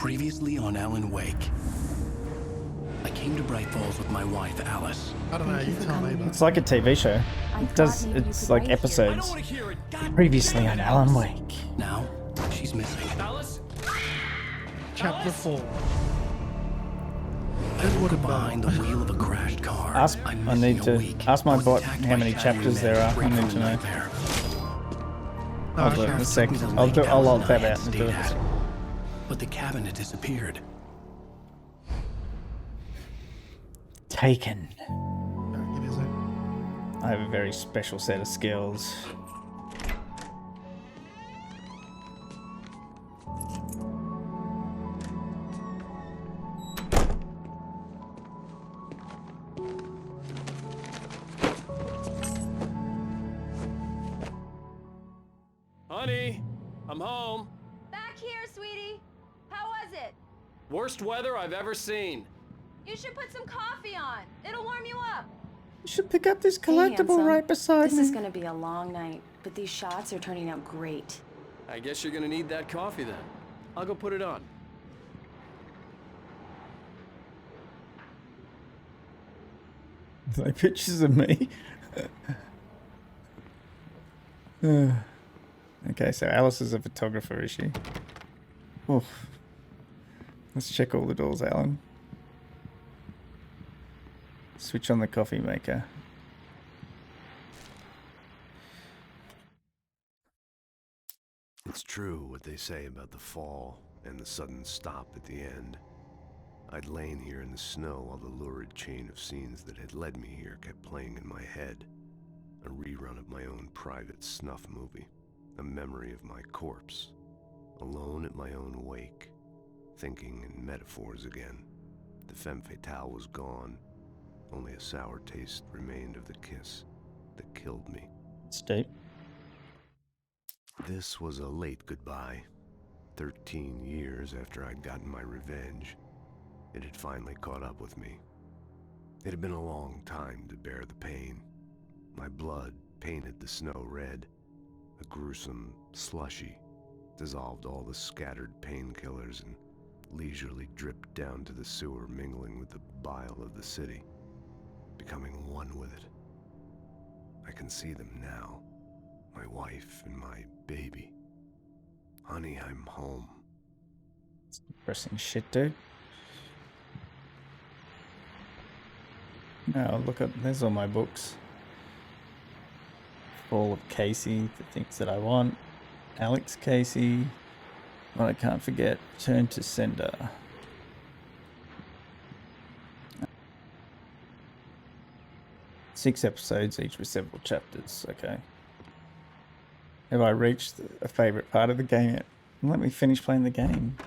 Previously on Alan Wake. I came to Bright Falls with my wife, Alice. I don't know, you tell me, but It's like a TV show. It's like episodes. Previously on Alan Wake. Now, she's missing. Alice? chapter 4. I woke up behind the wheel of a crashed car. I need to ask my bot how many chapters there are. I need to know. I'll do it in a sec. I'll log that out and do it. But the cabin had disappeared. Taken. Give me a sec. I have a very special set of skills. Honey, I'm home. Back here, sweetie. How was it? Worst weather I've ever seen. You should put some coffee on. It'll warm you up. You should pick up this collectible right beside me. This is gonna be a long night, but these shots are turning out great. I guess you're gonna need that coffee then. I'll go put it on. Like pictures of me. Okay, so Alice is a photographer, is she? Oof. Let's check all the doors, Alan. Switch on the coffee maker. It's true what they say about the fall and the sudden stop at the end. I'd lain here in the snow while the lurid chain of scenes that had led me here kept playing in my head. A rerun of my own private snuff movie. A memory of my corpse. Alone at my own wake. Thinking in metaphors again. The femme fatale was gone. Only a sour taste remained of the kiss that killed me. State. This was a late goodbye. 13 years after I'd gotten my revenge. It had finally caught up with me. It had been a long time to bear the pain. My blood painted the snow red. A gruesome slushy dissolved all the scattered painkillers and leisurely dripped down to the sewer, mingling with the bile of the city, becoming one with it. I can see them now, my wife and my baby. Honey, I'm home. It's depressing shit, dude. No, look up, there's all my books. Fall of Casey, the things that I want. Alex Casey, what I can't forget. Turn to sender. Six episodes, each with several chapters. Okay. Have I reached a favorite part of the game yet? Let me finish playing the game.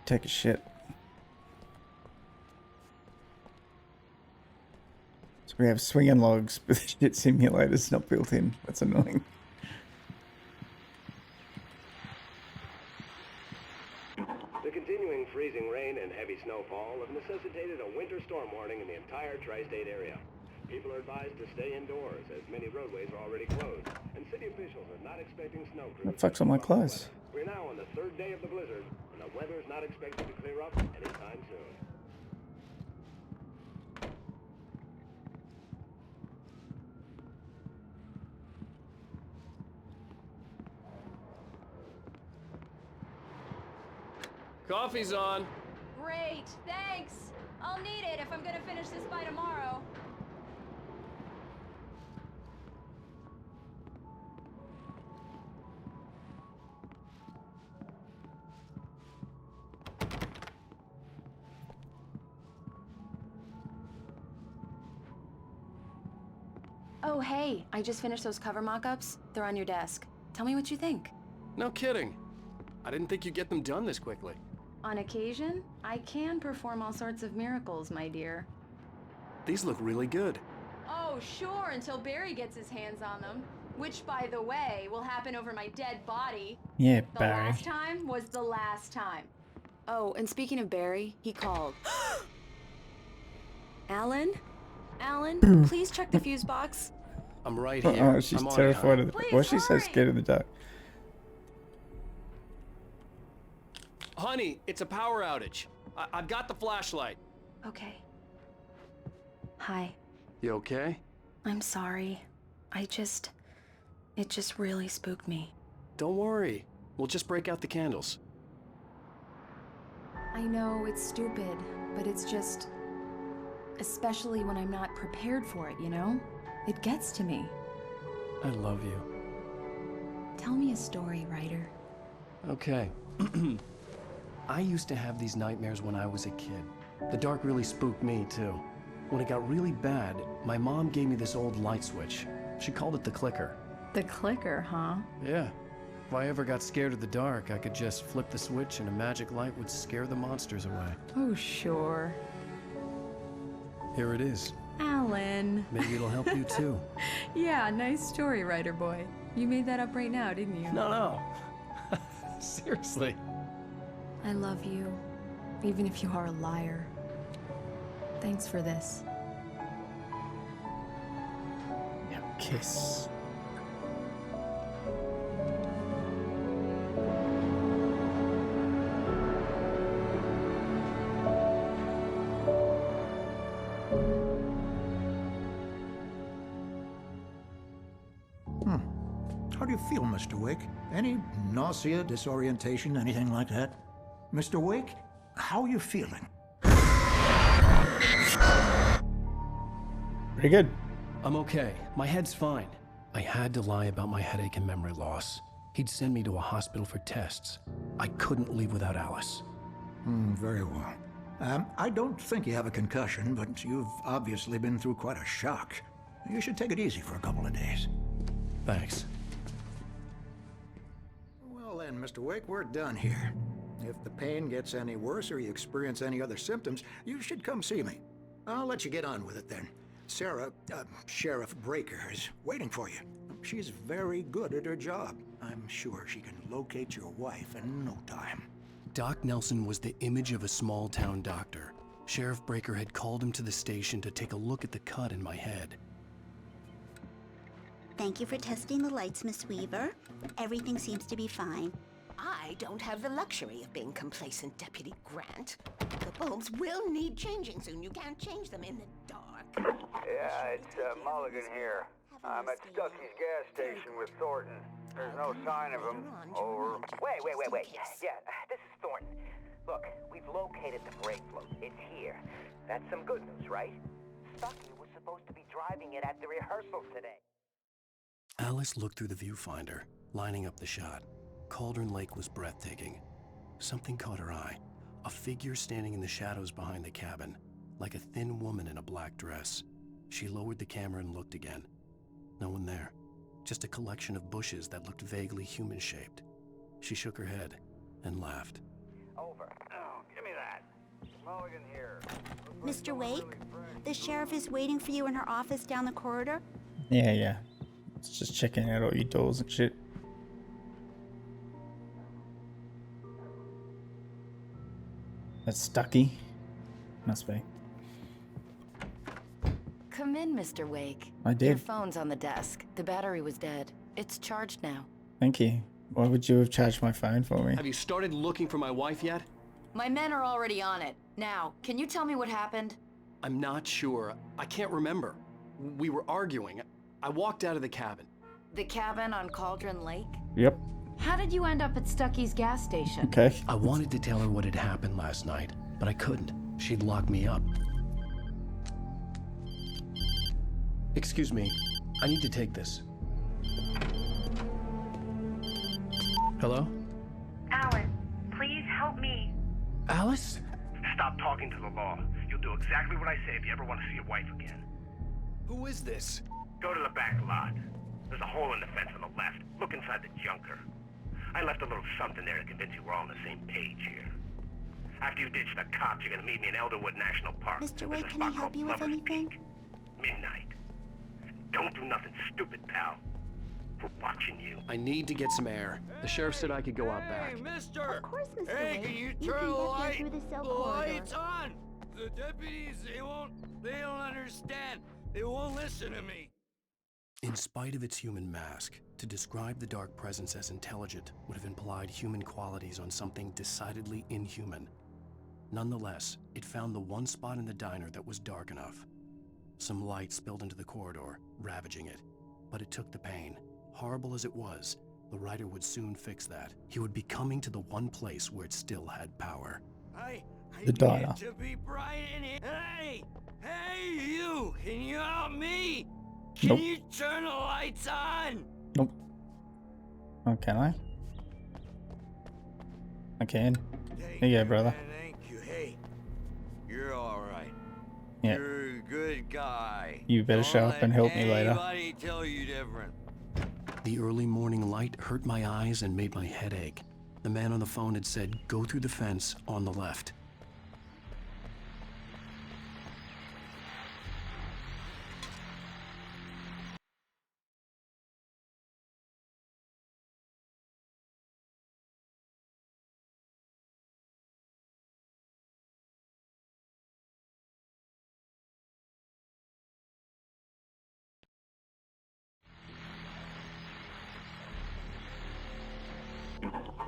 Take a shit. So we have swinging logs, but the shit simulator's not built in. That's annoying. The continuing freezing rain and heavy snowfall have necessitated a winter storm warning in the entire tri-state area. People are advised to stay indoors as many roadways are already closed, and city officials are not expecting snow crews. What the fuck's on my clothes? We're now on the third day of the blizzard, and the weather is not expected to clear up anytime soon. Coffee's on. Great, thanks. I'll need it if I'm gonna finish this by tomorrow. Oh, hey, I just finished those cover mock-ups. They're on your desk. Tell me what you think. No kidding. I didn't think you'd get them done this quickly. On occasion, I can perform all sorts of miracles, my dear. These look really good. Oh, sure, until Barry gets his hands on them. Which, by the way, will happen over my dead body. Yeah, The Barry. last time was the last time. Oh, and speaking of Barry, he called. Alan? Alan, please check the fuse box. I'm right here. Oh, she's I'm on it, terrified huh? of the... Please Why is she so hurry. scared of the dark? Honey, it's a power outage. I've got the flashlight. Okay. Hi. You okay? I'm sorry. It just really spooked me. Don't worry. We'll just break out the candles. I know it's stupid, but it's just... especially when I'm not prepared for it, you know? It gets to me. I love you. Tell me a story, writer. Okay. I used to have these nightmares when I was a kid. The dark really spooked me, too. When it got really bad, my mom gave me this old light switch. She called it the clicker. The clicker, huh? Yeah. If I ever got scared of the dark, I could just flip the switch and a magic light would scare the monsters away. Oh, sure. Here it is. Alan. Maybe it'll help you, too. Yeah, nice story, writer boy. You made that up right now, didn't you? No. Seriously. I love you, even if you are a liar. Thanks for this. Yeah, kiss. How do you feel, Mr. Wake? Any nausea, disorientation, anything like that? Mr. Wake, how are you feeling? Pretty good. I'm okay. My head's fine. I had to lie about my headache and memory loss. He'd send me to a hospital for tests. I couldn't leave without Alice. Very well. I don't think you have a concussion, but you've obviously been through quite a shock. You should take it easy for a couple of days. Thanks. Well then, Mr. Wake, we're done here. If the pain gets any worse or you experience any other symptoms, you should come see me. I'll let you get on with it then. Sarah, Sheriff Breaker, is waiting for you. She's very good at her job. I'm sure she can locate your wife in no time. Doc Nelson was the image of a small-town doctor. Sheriff Breaker had called him to the station to take a look at the cut in my head. Thank you for testing the lights, Miss Weaver. Everything seems to be fine. I don't have the luxury of being complacent, Deputy Grant. The bulbs will need changing soon. You can't change them in the dark. Yeah, it's Mulligan here. I'm at Stucky's gas station with Thornton. There's no sign of him. Over. Wait. Yeah, this is Thornton. Look, we've located the brake float. It's here. That's some good news, right? Stucky was supposed to be driving it at the rehearsal today. Alice looked through the viewfinder, lining up the shot. Cauldron Lake was breathtaking. Something caught her eye. A figure standing in the shadows behind the cabin, like a thin woman in a black dress. She lowered the camera and looked again. No one there. Just a collection of bushes that looked vaguely human-shaped. She shook her head and laughed. Over. Oh, give me that. Mulligan here. Mr. Wake, the sheriff is waiting for you in her office down the corridor. Yeah. It's just checking out all your doors and shit. That's Stucky. Must be. Come in, Mr. Wake. I did. Your phone's on the desk. The battery was dead. It's charged now. Thank you. Why would you have charged my phone for me? Have you started looking for my wife yet? My men are already on it. Now, can you tell me what happened? I'm not sure. I can't remember. We were arguing. I walked out of the cabin. The cabin on Cauldron Lake? Yep. How did you end up at Stucky's gas station? Okay. I wanted to tell her what had happened last night, but I couldn't. She'd locked me up. Excuse me. I need to take this. Hello? Alan, please help me. Alice? Stop talking to the law. You'll do exactly what I say if you ever want to see your wife again. Who is this? Go to the back lot. There's a hole in the fence on the left. Look inside the junker. I left a little something there to convince you we're all on the same page here. After you ditch the cops, you're gonna meet me in Elderwood National Park. Mr. There's Wake, a can I spot help called you with Lover's anything? Peak. Midnight. Don't do nothing stupid, pal. We're watching you. I need to get some air. The sheriff said I could go out back. Mister! Of course, Mr. Hey, Wake. can you You turn can the get light? there through the cell The corridor. light's on! The deputies, they don't understand. They won't listen to me. In spite of its human mask, to describe the dark presence as intelligent would have implied human qualities on something decidedly inhuman. Nonetheless, it found the one spot in the diner that was dark enough. Some light spilled into the corridor, ravaging it. But it took the pain. Horrible as it was, the writer would soon fix that. He would be coming to the one place where it still had power. The diner. To be bright in here. Hey! Hey, you! Can you help me? Can Nope. you turn the lights on? Nope. Oh, can I? I can. Here you go, brother. Thank you. Hey, you're all right. Yeah. You're a good guy. You better show up and help me later. Anybody tell you different? The early morning light hurt my eyes and made my head ache. The man on the phone had said, "Go through the fence on the left."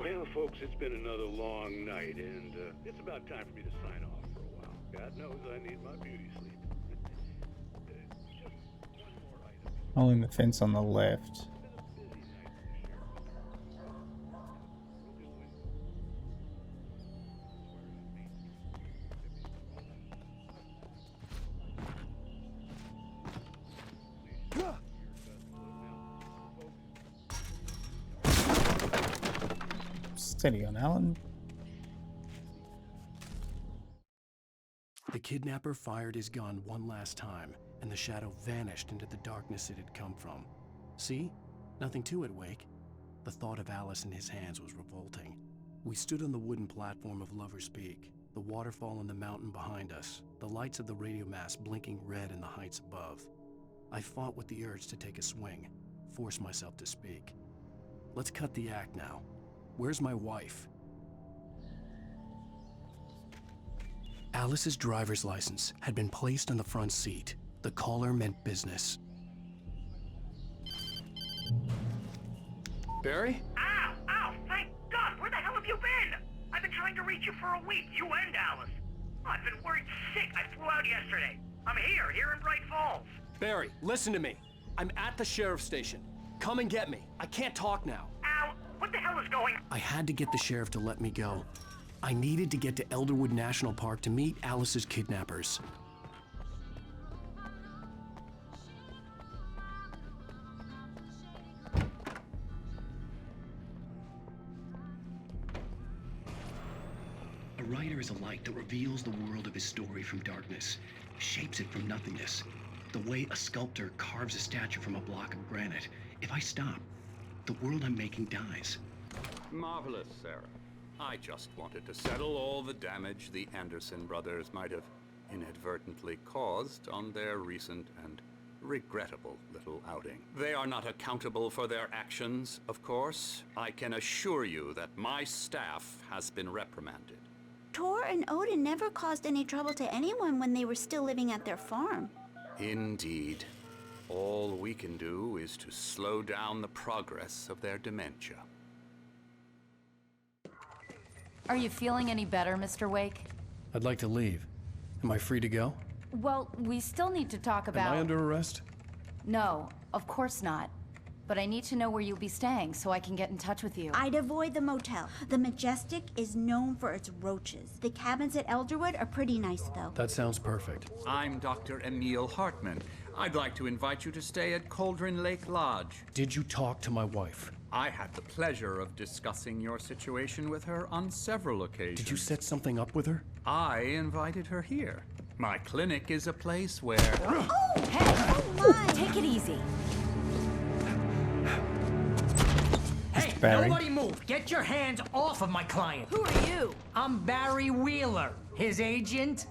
Well, folks, it's been another long night, and it's about time for me to sign off for a while. God knows I need my beauty sleep. Holding the fence on the left. Steady on, Alan. The kidnapper fired his gun one last time, and the shadow vanished into the darkness it had come from. See? Nothing to it, Wake. The thought of Alice in his hands was revolting. We stood on the wooden platform of Lover's Peak, the waterfall on the mountain behind us, the lights of the radio mast blinking red in the heights above. I fought with the urge to take a swing, force myself to speak. Let's cut the act now. Where's my wife? Alice's driver's license had been placed on the front seat. The caller meant business. Barry? Ow! Ow! Thank God! Where the hell have you been? I've been trying to reach you for a week, you and Alice. I've been worried sick. I flew out yesterday. I'm here in Bright Falls. Barry, listen to me. I'm at the sheriff's station. Come and get me. I can't talk now. Ow! What the hell is going on? I had to get the sheriff to let me go. I needed to get to Elderwood National Park to meet Alice's kidnappers. A writer is a light that reveals the world of his story from darkness, shapes it from nothingness. The way a sculptor carves a statue from a block of granite. If I stop, the world I'm making dies. Marvelous, Sarah. I just wanted to settle all the damage the Anderson brothers might have inadvertently caused on their recent and regrettable little outing. They are not accountable for their actions, of course. I can assure you that my staff has been reprimanded. Tor and Odin never caused any trouble to anyone when they were still living at their farm. Indeed. All we can do is to slow down the progress of their dementia. Are you feeling any better, Mr. Wake? I'd like to leave. Am I free to go? Well, we still need to talk about... Am I under arrest? No, of course not. But I need to know where you'll be staying so I can get in touch with you. I'd avoid the motel. The Majestic is known for its roaches. The cabins at Elderwood are pretty nice, though. That sounds perfect. I'm Dr. Emil Hartman. I'd like to invite you to stay at Cauldron Lake Lodge. Did you talk to my wife? I had the pleasure of discussing your situation with her on several occasions. Did you set something up with her? I invited her here. My clinic is a place where... Oh, hey! Oh, my! Take it easy. Hey, Barry. nobody move! Get your hands off of my client! Who are you? I'm Barry Wheeler, his agent.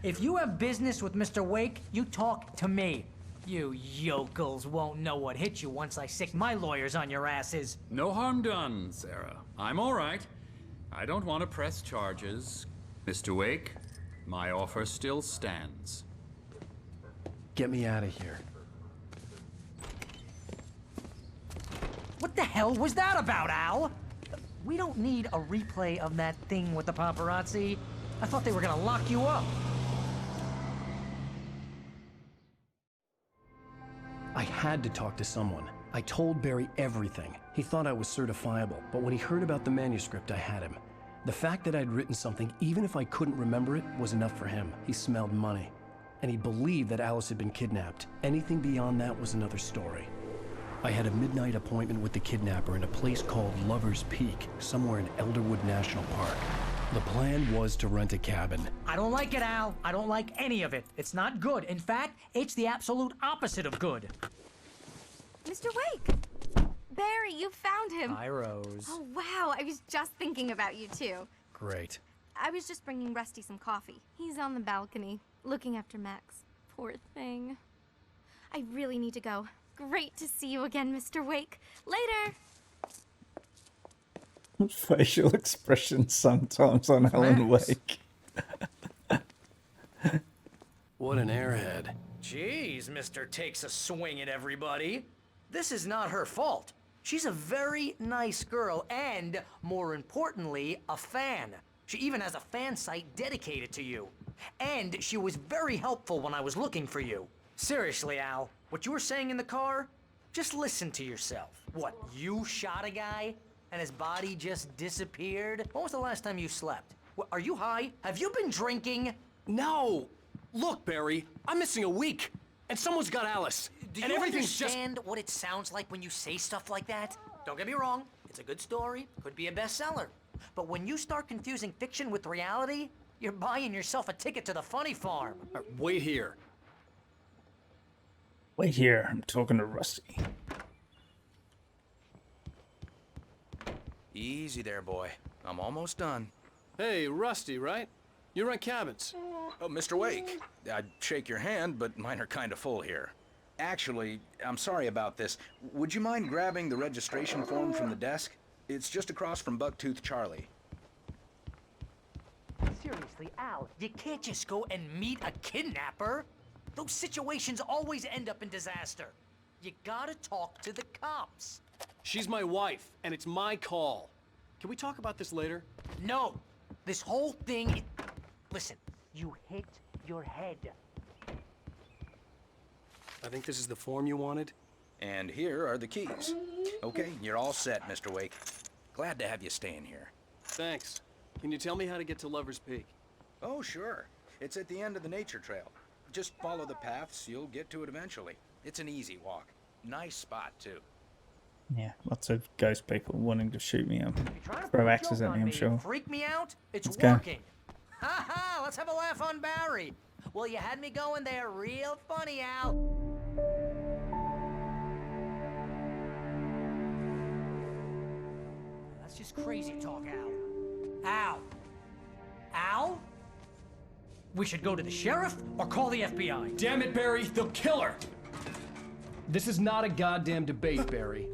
If you have business with Mr. Wake, you talk to me. You yokels won't know what hit you once I sick my lawyers on your asses. No harm done, Sarah. I'm all right. I don't want to press charges. Mr. Wake, my offer still stands. Get me out of here. What the hell was that about, Al? We don't need a replay of that thing with the paparazzi. I thought they were gonna lock you up. I had to talk to someone. I told Barry everything. He thought I was certifiable, but when he heard about the manuscript, I had him. The fact that I'd written something, even if I couldn't remember it, was enough for him. He smelled money. And he believed that Alice had been kidnapped. Anything beyond that was another story. I had a midnight appointment with the kidnapper in a place called Lover's Peak, somewhere in Elderwood National Park. The plan was to rent a cabin. I don't like it, Al. I don't like any of it. It's not good. In fact, it's the absolute opposite of good. Mr. Wake! Barry, you found him! Hi, Rose. Oh, wow. I was just thinking about you, too. Great. I was just bringing Rusty some coffee. He's on the balcony, looking after Max. Poor thing. I really need to go. Great to see you again, Mr. Wake. Later! Facial expressions sometimes on Alan Wake. What an airhead. Jeez, Mr. Takes a swing at everybody. This is not her fault. She's a very nice girl and, more importantly, a fan. She even has a fan site dedicated to you. And she was very helpful when I was looking for you. Seriously, Al, what you were saying in the car? Just listen to yourself. What, you shot a guy and his body just disappeared? When was the last time you slept? What, are you high? Have you been drinking? No! Look, Barry, I'm missing a week, and someone's got Alice. Do and you everything's understand what it sounds like when you say stuff like that? Don't get me wrong, it's a good story, could be a bestseller. But when you start confusing fiction with reality, you're buying yourself a ticket to the funny farm. Wait here. Wait here, I'm talking to Rusty. Easy there, boy. I'm almost done. Hey, Rusty, right? You rent cabins. Oh, Mr. Wake. I'd shake your hand, but mine are kind of full here. Actually, I'm sorry about this. Would you mind grabbing the registration form from the desk? It's just across from Bucktooth Charlie. Seriously, Al, you can't just go and meet a kidnapper. Those situations always end up in disaster. You gotta talk to the cops. She's my wife, and it's my call. Can we talk about this later? No, this whole thing... Listen, you hit your head. I think this is the form you wanted. And here are the keys. Okay, you're all set, Mr. Wake. Glad to have you staying here. Thanks. Can you tell me how to get to Lover's Peak? Oh, sure. It's at the end of the nature trail. Just follow the paths, you'll get to it eventually. It's an easy walk. Nice spot, too. Yeah, lots of ghost people wanting to shoot me. Throw axes at me, I'm sure. Freak me out? It's Let's go. working. Ha ha! Let's have a laugh on Barry. Well, you had me going there real funny, Al. That's just crazy talk, Al. Al? Al? We should go to the sheriff or call the FBI. Damn it, Barry, they'll kill her! This is not a goddamn debate, Barry.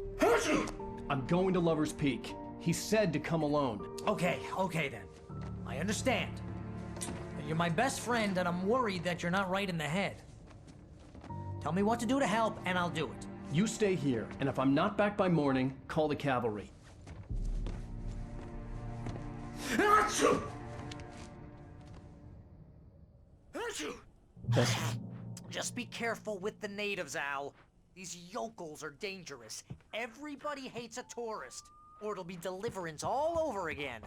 I'm going to Lover's Peak. He said to come alone. Okay then. I understand. You're my best friend, and I'm worried that you're not right in the head. Tell me what to do to help, and I'll do it. You stay here, and if I'm not back by morning, call the cavalry. Just be careful with the natives, Al. These yokels are dangerous. Everybody hates a tourist, or it'll be deliverance all over again.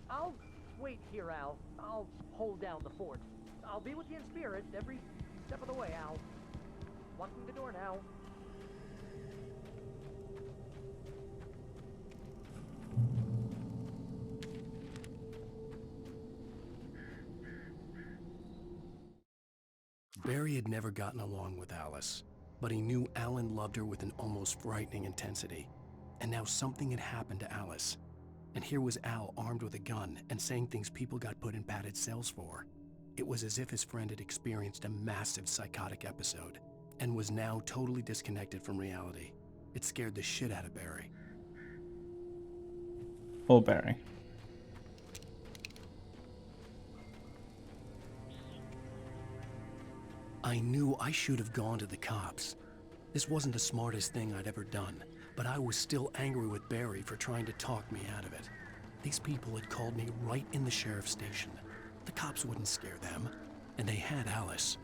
I'll wait here, Al. I'll hold down the fort. I'll be with you in spirit every step of the way, Al. Locking the door now. Barry had never gotten along with Alice, but he knew Alan loved her with an almost frightening intensity. And now something had happened to Alice. And here was Al armed with a gun and saying things people got put in padded cells for. It was as if his friend had experienced a massive psychotic episode and was now totally disconnected from reality. It scared the shit out of Barry. Poor Barry. I knew I should have gone to the cops. This wasn't the smartest thing I'd ever done, but I was still angry with Barry for trying to talk me out of it. These people had called me right in the sheriff's station. The cops wouldn't scare them, and they had Alice.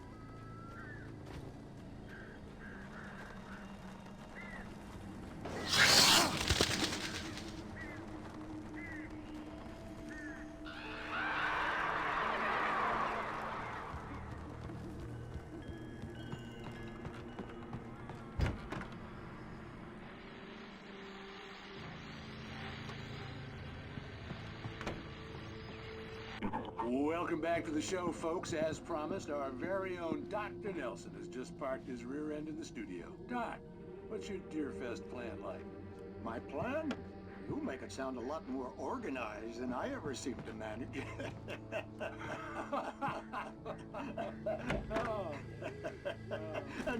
Welcome back to the show, folks. As promised, our very own Dr. Nelson has just parked his rear end in the studio. Doc, what's your Deerfest plan like? My plan? You make it sound a lot more organized than I ever seem to manage.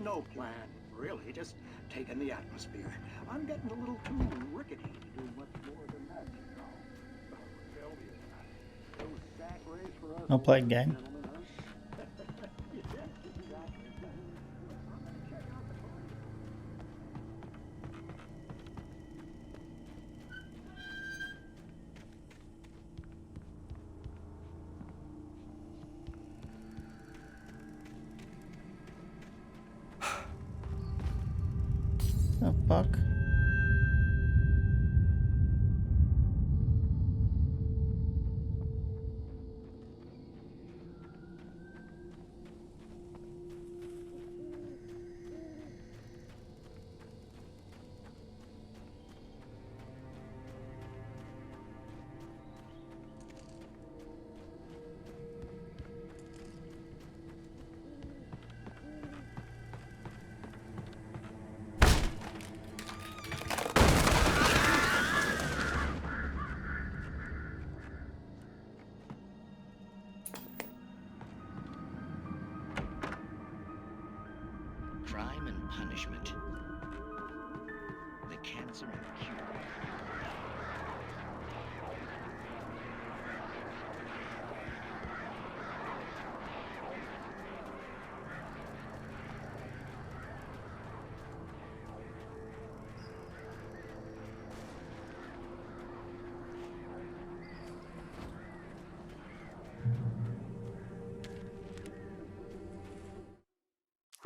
No plan, really. Just taking the atmosphere. I'm getting a little too rickety to do much more than that, you know. I'll play a game. The fuck? Crime and punishment. The cancer and cure.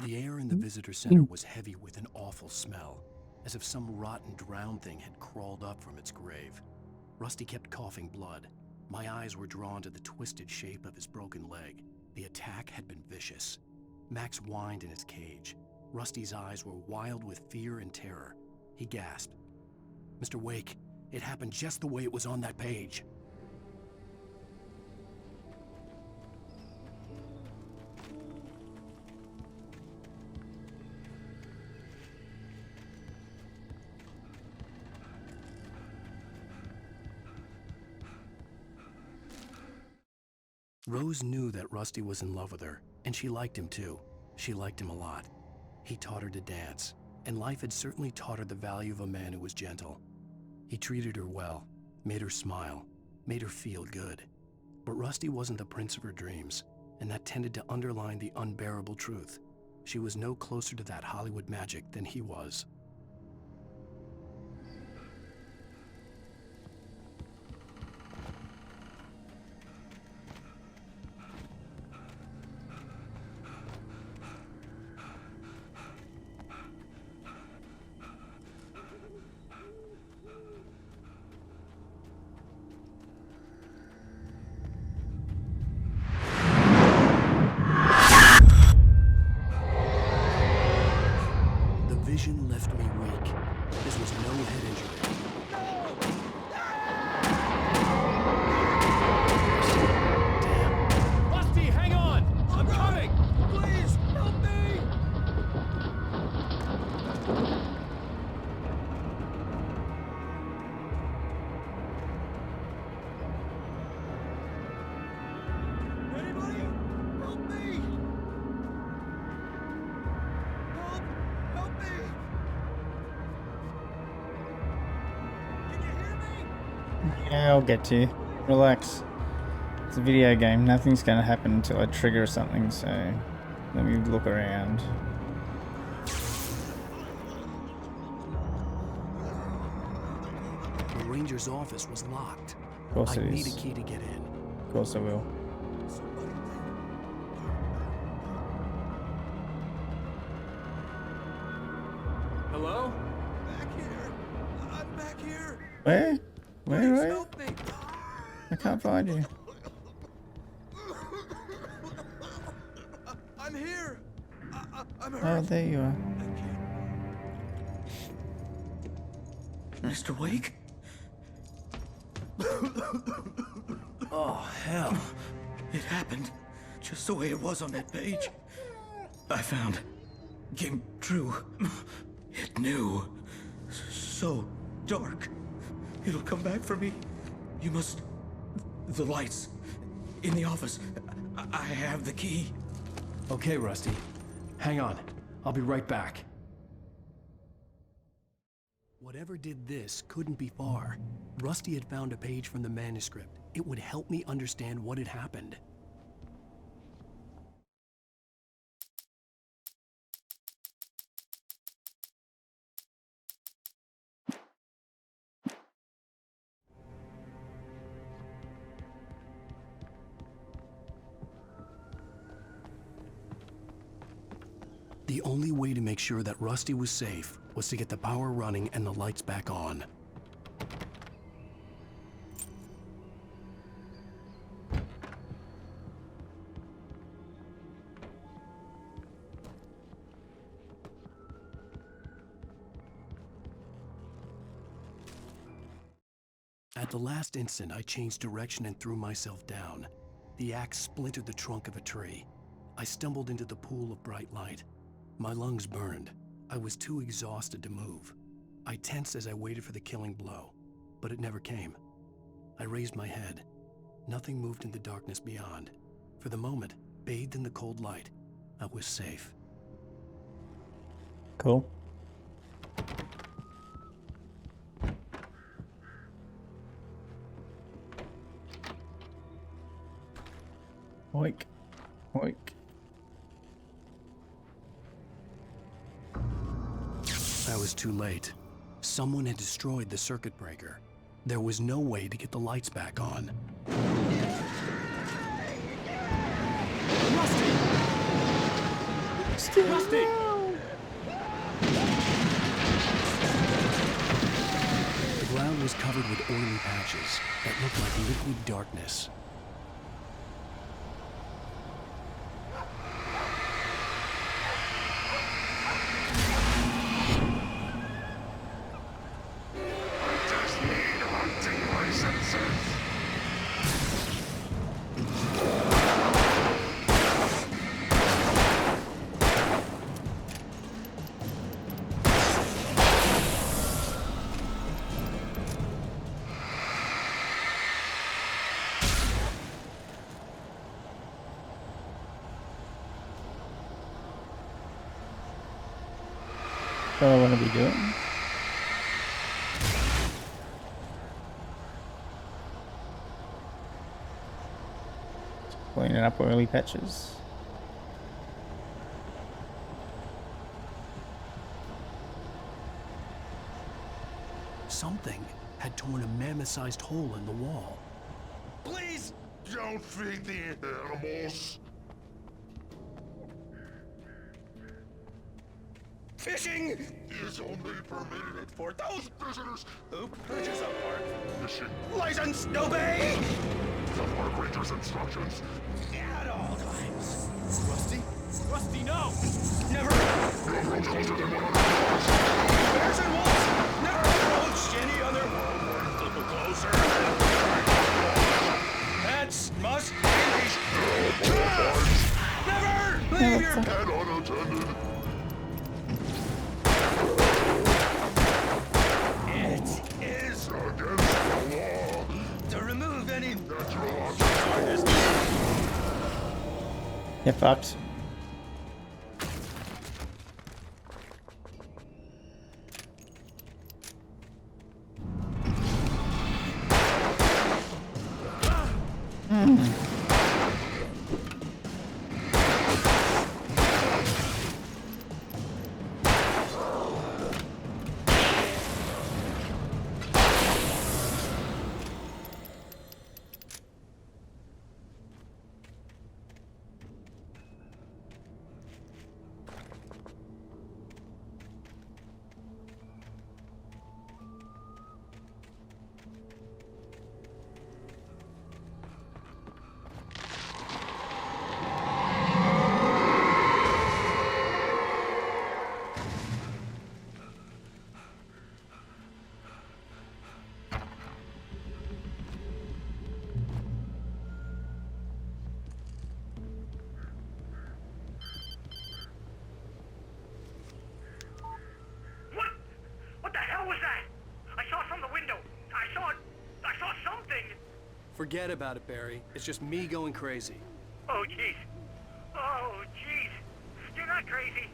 The air in the visitor center was heavy with an awful smell, as if some rotten drowned thing had crawled up from its grave. Rusty kept coughing blood. My eyes were drawn to the twisted shape of his broken leg. The attack had been vicious. Max whined in his cage. Rusty's eyes were wild with fear and terror. He gasped. "Mr. Wake, it happened just the way it was on that page." Rose knew that Rusty was in love with her, and she liked him too. She liked him a lot. He taught her to dance, and life had certainly taught her the value of a man who was gentle. He treated her well, made her smile, made her feel good. But Rusty wasn't the prince of her dreams, and that tended to underline the unbearable truth. She was no closer to that Hollywood magic than he was. Vision left Yeah, I'll get to you. Relax. It's a video game. Nothing's gonna happen until I trigger something, so let me look around. The ranger's office was locked. Of course I it need is. a key to get in. Of course I will. Hello? I'm back here. Where? Where Please are you? help me. I can't find you. I'm here. I'm Oh, hurt. there you are. Mr. Wake? Oh, hell. It happened just the way it was on that page. I found. Came true. It knew. So dark. It'll come back for me. You must... The lights. In the office. I have the key. Okay, Rusty. Hang on. I'll be right back. Whatever did this couldn't be far. Rusty had found a page from the manuscript. It would help me understand what had happened. The only way to make sure that Rusty was safe was to get the power running and the lights back on. At the last instant, I changed direction and threw myself down. The axe splintered the trunk of a tree. I stumbled into the pool of bright light. My lungs burned. I was too exhausted to move. I tensed as I waited for the killing blow, but it never came. I raised my head. Nothing moved in the darkness beyond. For the moment, bathed in the cold light, I was safe. Cool. Oink. Oink. I was too late. Someone had destroyed the circuit breaker. There was no way to get the lights back on. Rusty! Rusty! The ground was covered with oily patches that looked like liquid darkness. What I want to be doing. Cleaning up oily patches. Something had torn a mammoth-sized hole in the wall. Please don't feed the animals. Fishing is only permitted for those visitors who purchase a park fishing license. Obey the park ranger's instructions at all times. Rusty? Rusty, no! Never! Bears and wolves never approach any other wildlife a little closer. Pets must be never leave your pet unattended. It is against the law to remove any natural objects. Get fucked. What the hell was that? I saw it from the window. I saw something. Forget about it, Barry. It's just me going crazy. Oh, jeez. Oh, jeez. You're not crazy.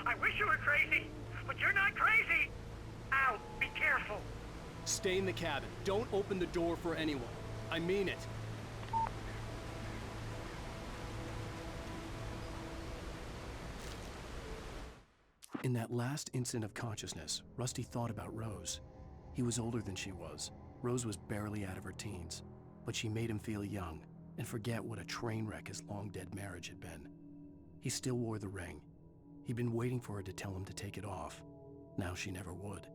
I wish you were crazy, but you're not crazy. Ow, be careful. Stay in the cabin. Don't open the door for anyone. I mean it. In that last instant of consciousness, Rusty thought about Rose. He was older than she was. Rose was barely out of her teens, but she made him feel young and forget what a train wreck his long-dead marriage had been. He still wore the ring. He'd been waiting for her to tell him to take it off. Now she never would.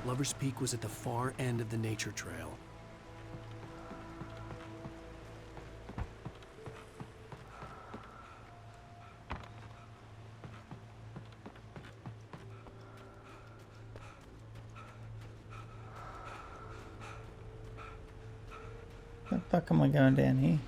Lover's Peak was at the far end of the nature trail. The fuck am I going down here?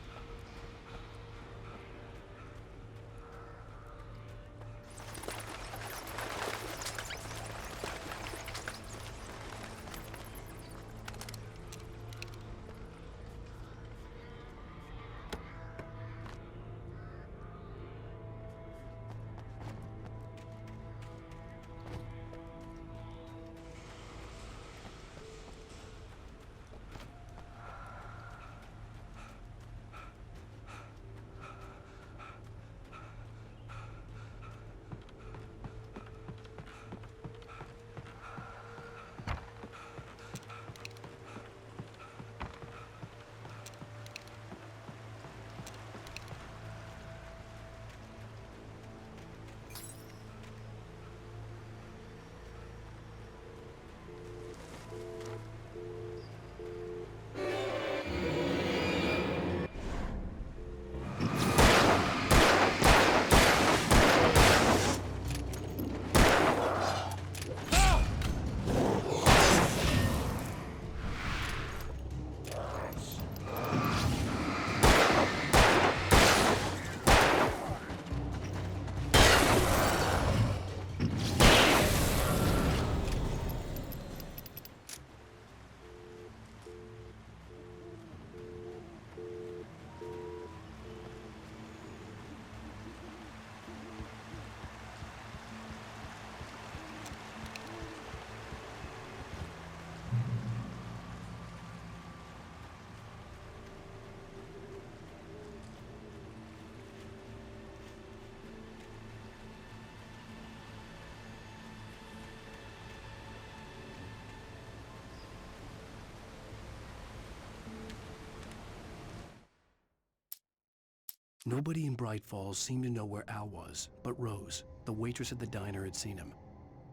Nobody in Bright Falls seemed to know where Al was, but Rose, the waitress at the diner, had seen him.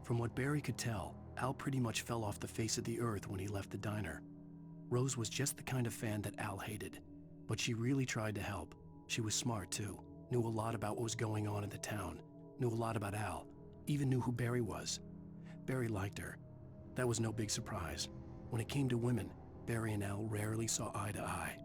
From what Barry could tell, Al pretty much fell off the face of the earth when he left the diner. Rose was just the kind of fan that Al hated, but she really tried to help. She was smart too, knew a lot about what was going on in the town, knew a lot about Al, even knew who Barry was. Barry liked her. That was no big surprise. When it came to women, Barry and Elle rarely saw eye to eye.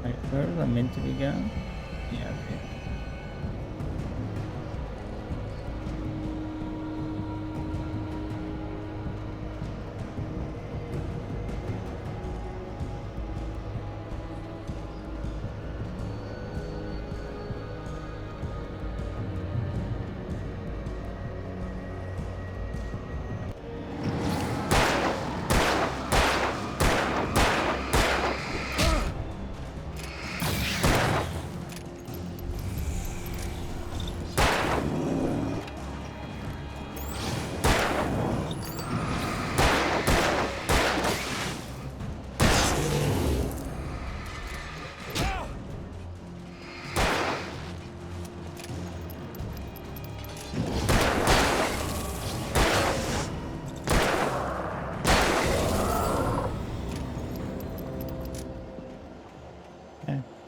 Wait, where was I meant to be going? Yeah, okay.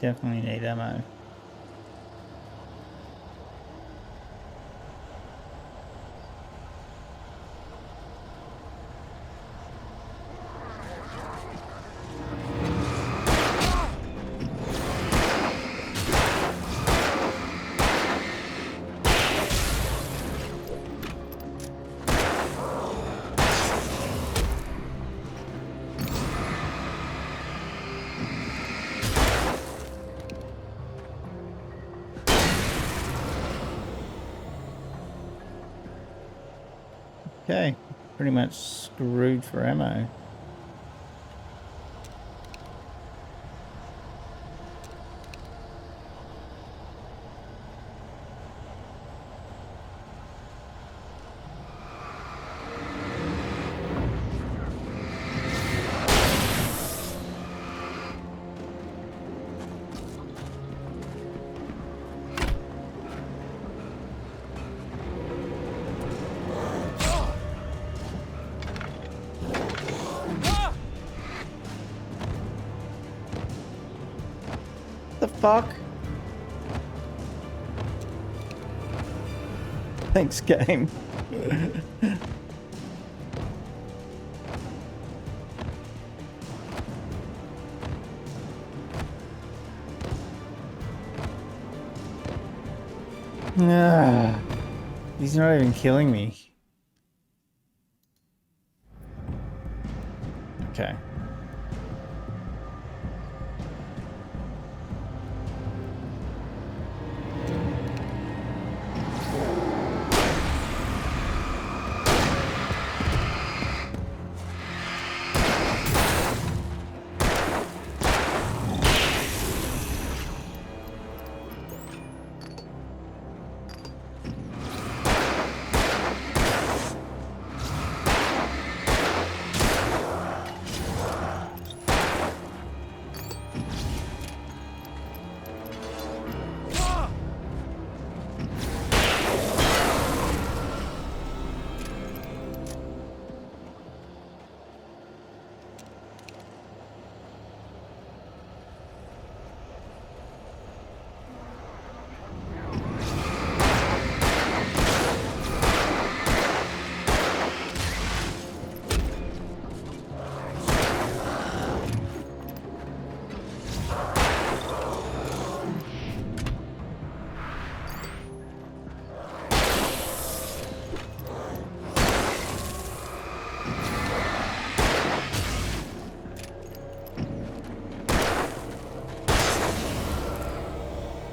Definitely need ammo. Okay, pretty much screwed for ammo. The fuck? Thanks, game. He's not even killing me. Okay.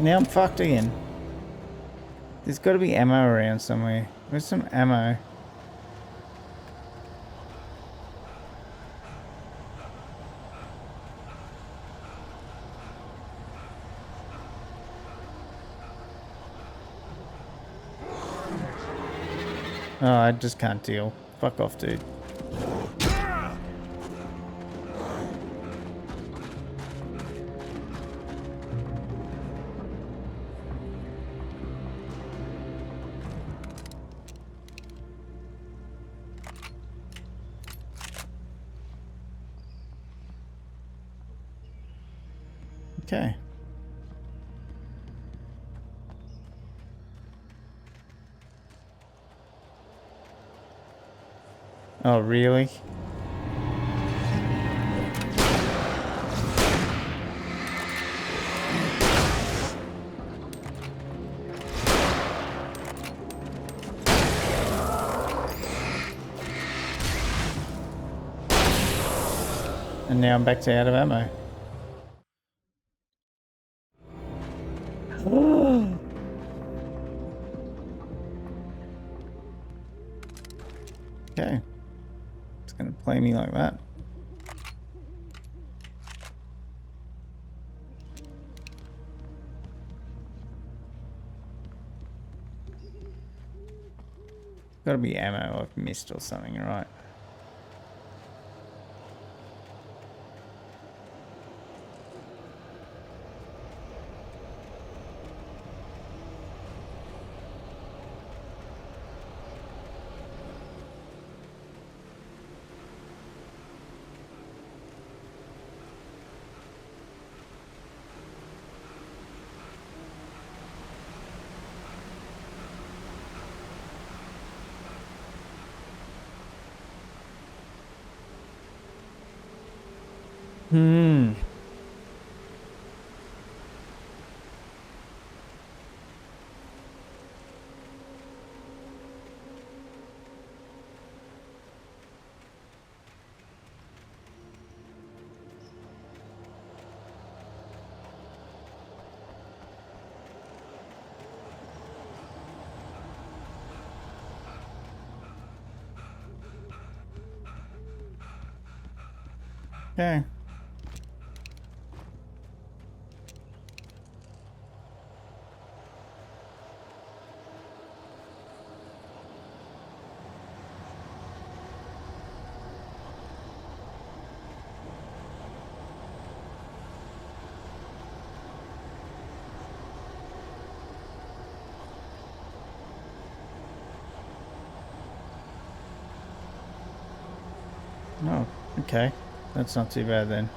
Now I'm fucked again. There's got to be ammo around somewhere. Where's some ammo? Oh, I just can't deal. Fuck off, dude. Okay. Oh, really? And now I'm back to out of ammo. Okay. It's gonna play me like that. Gotta be ammo I've missed or something, right? Hmm. Okay. Oh, okay. That's not too bad then.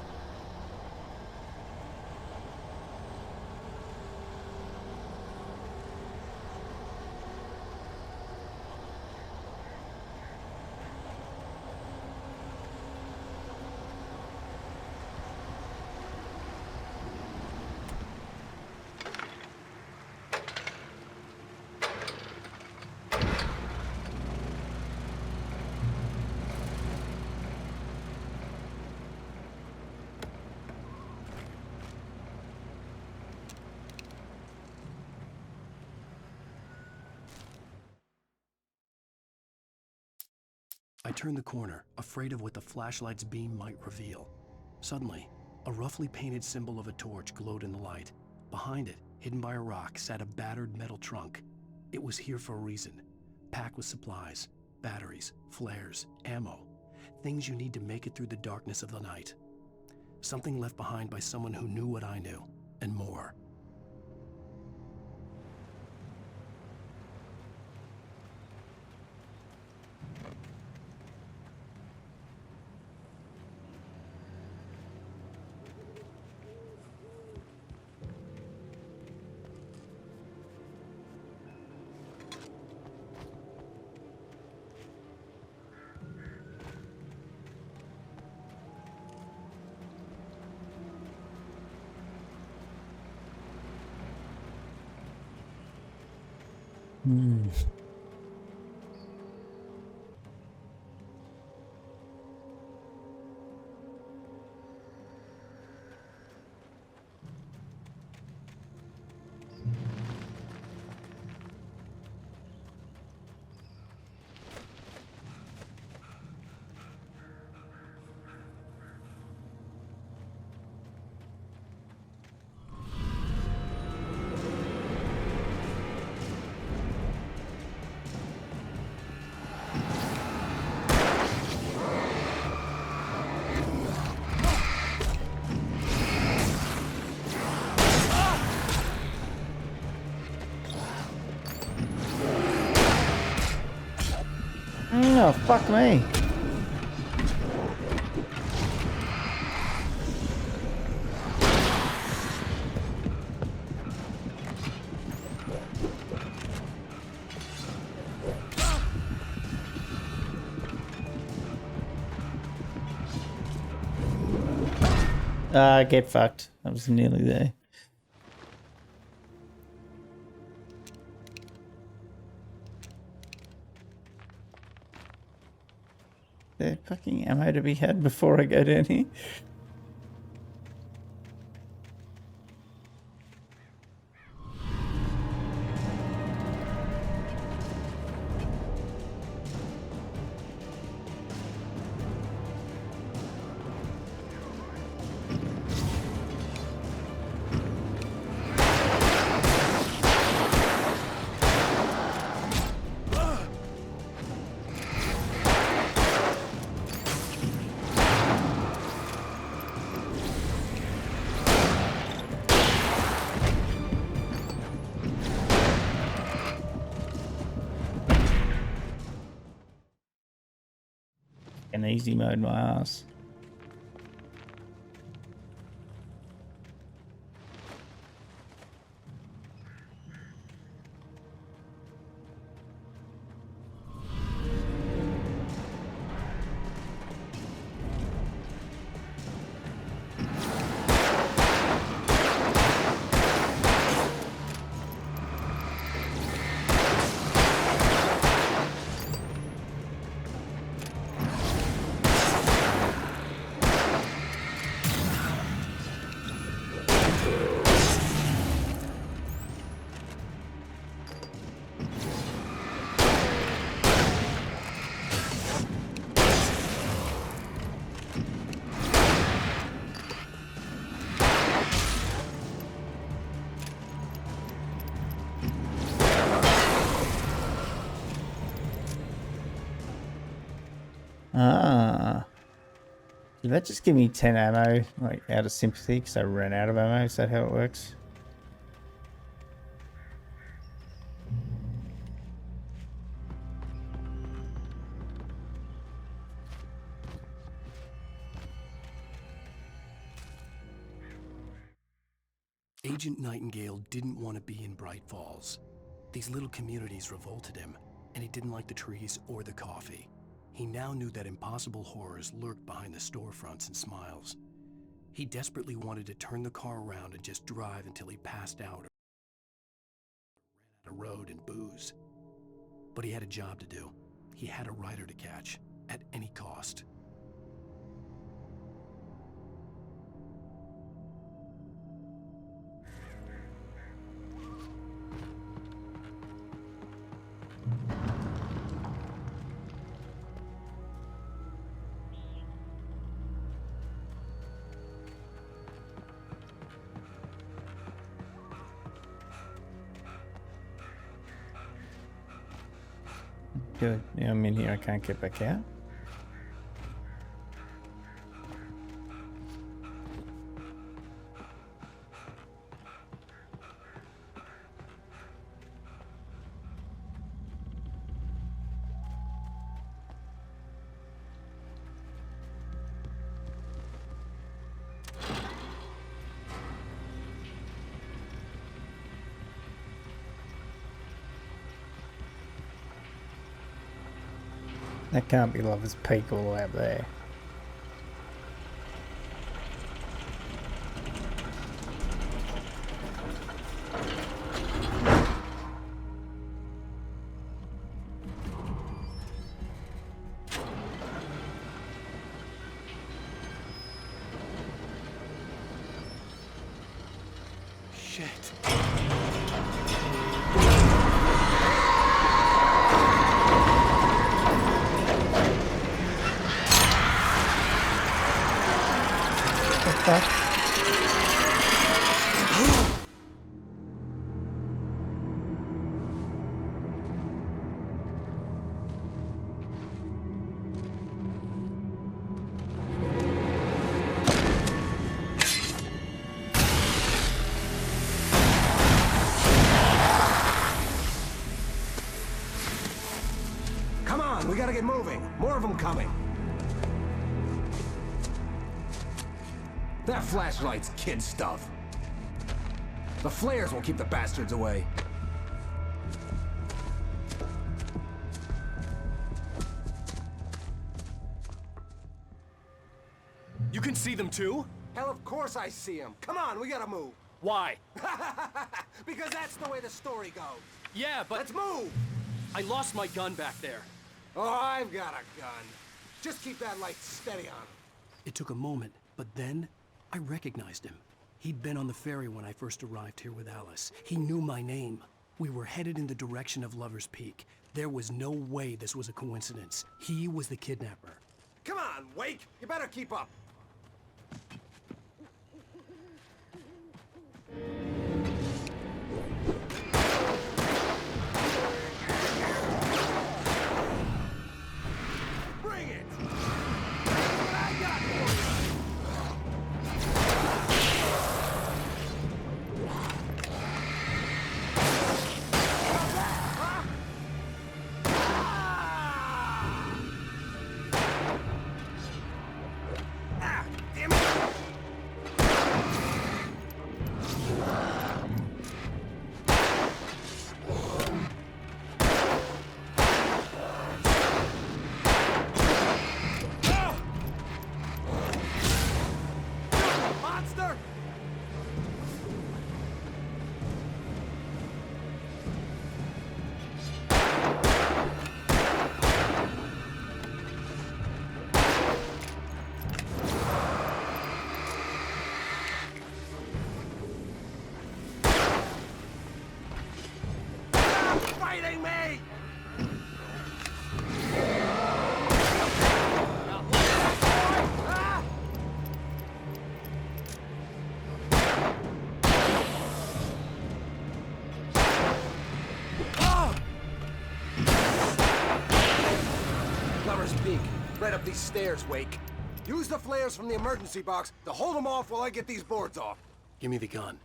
I turned the corner, afraid of what the flashlight's beam might reveal. Suddenly, a roughly painted symbol of a torch glowed in the light. Behind it, hidden by a rock, sat a battered metal trunk. It was here for a reason, packed with supplies, batteries, flares, ammo, things you need to make it through the darkness of the night. Something left behind by someone who knew what I knew, and more. Hmm. Oh, fuck me. Get fucked. I was nearly there. There's fucking ammo to be had before I go down here. An easy mode my ass. Ah. Did that just give me 10 ammo, like, out of sympathy because I ran out of ammo? Is that how it works? Agent Nightingale didn't want to be in Bright Falls. These little communities revolted him, and he didn't like the trees or the coffee. He now knew that impossible horrors lurked behind the storefronts and smiles. He desperately wanted to turn the car around and just drive until he passed out or ran out of road and booze. But he had a job to do. He had a rider to catch, at any cost. Good. Yeah, I'm in here. I can't get back out. That can't be Lover's Peak all the way up there. Shit. Come on, we gotta get moving. More of them coming. That flashlight's kid stuff. The flares will keep the bastards away. You can see them too? Hell, of course I see him. Come on, we gotta move. Why? Because that's the way the story goes. Yeah, but... Let's move! I lost my gun back there. Oh, I've got a gun. Just keep that light steady on him. It took a moment, but then I recognized him. He'd been on the ferry when I first arrived here with Alice. He knew my name. We were headed in the direction of Lover's Peak. There was no way this was a coincidence. He was the kidnapper. Come on, Wake! You better keep up. Bring it! That's what I got for you! Fighting me! Lover's Peak, right up these stairs, Wake. Use the flares from the emergency box to hold them off while I get these boards off. Give me the gun.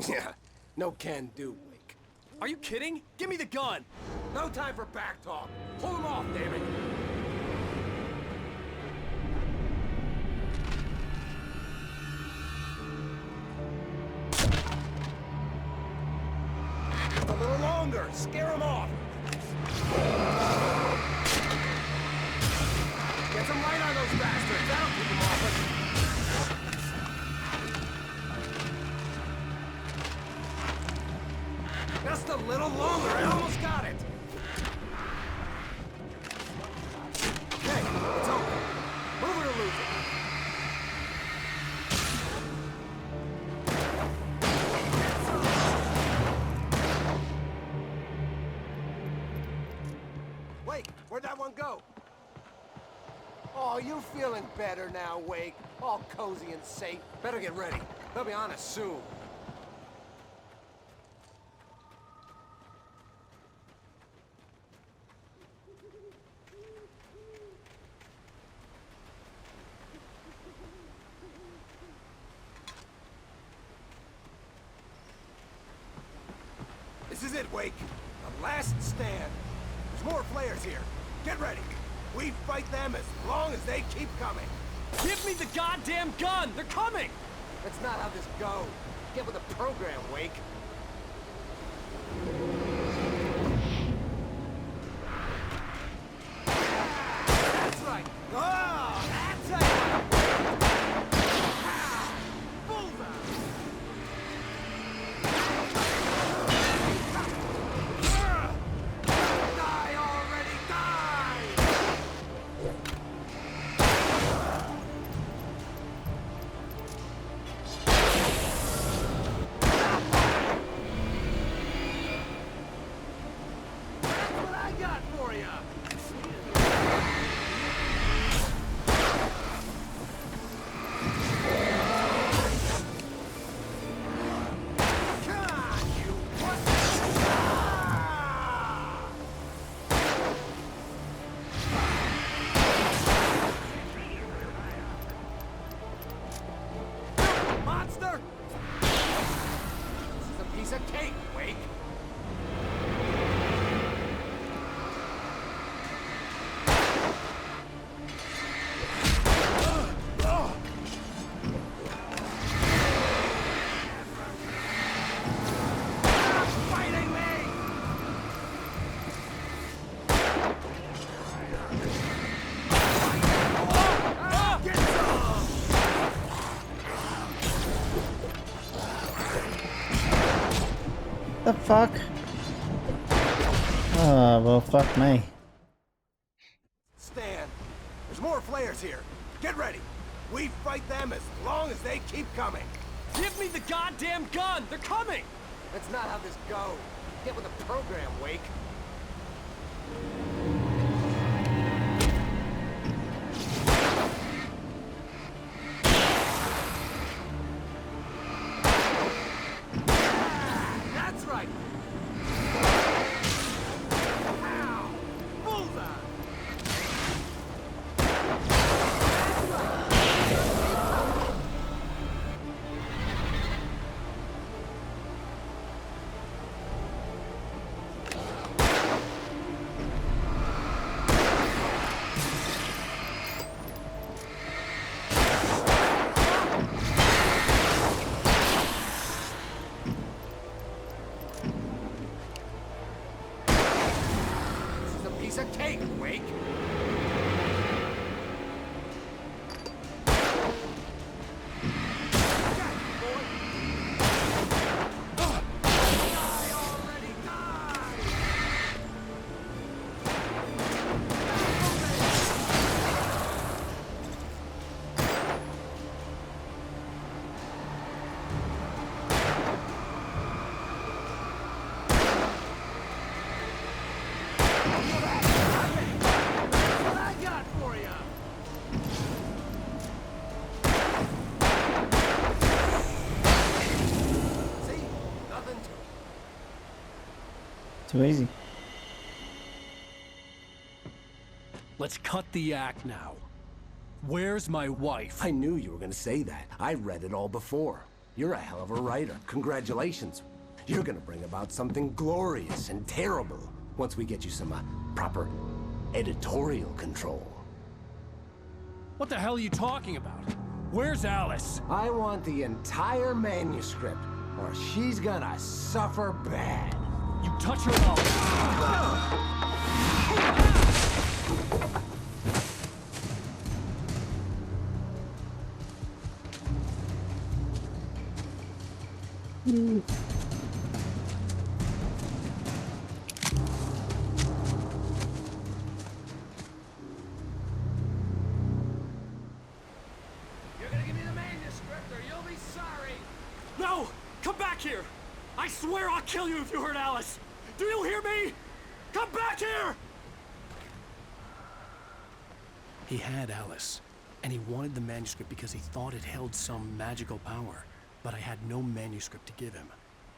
Yeah, no can do, Wake. Are you kidding? Give me the gun! No time for back talk. Hold them off, damn it. Just a little longer. Scare them off. Get some light on those bastards. That'll keep them off us. Just a little longer. I almost got it. Okay, it's open. Move it or lose it. Wake, where'd that one go? Oh, you feeling better now, Wake? All cozy and safe. Better get ready. They'll be on us soon. This is it, Wake. The last stand. There's more flares here. Get ready. We fight them as long as they keep coming. Give me the goddamn gun! They're coming! That's not how this goes. Get with the program, Wake. That's right. Oh, that's right. Bullseye. Die already, die! That's what I got for you. Come on, you monster! This is a piece of cake, Wake. Fighting me! Get some! The fuck? Oh, well, fuck me. Stan, there's more flares here. Get ready. We fight them as long as they keep coming. Give me the goddamn gun! They're coming! That's not how this goes. Get with the program, Wake. That's right. Ow! Bullseye! This is a piece of cake, Wake. What I got for you? See? Nothing to it. Too easy. Let's cut the act now. Where's my wife? I knew you were gonna say that. I read it all before. You're a hell of a writer. Congratulations. You're gonna bring about something glorious and terrible once we get you some proper editorial control. What the hell are you talking about? Where's Alice? I want the entire manuscript, or she's gonna suffer bad. You touch her at all. You're gonna give me the manuscript, or you'll be sorry. No! Come back here! I swear I'll kill you if you hurt Alice! Do you hear me? Come back here! He had Alice, and he wanted the manuscript because he thought it held some magical power. But I had no manuscript to give him.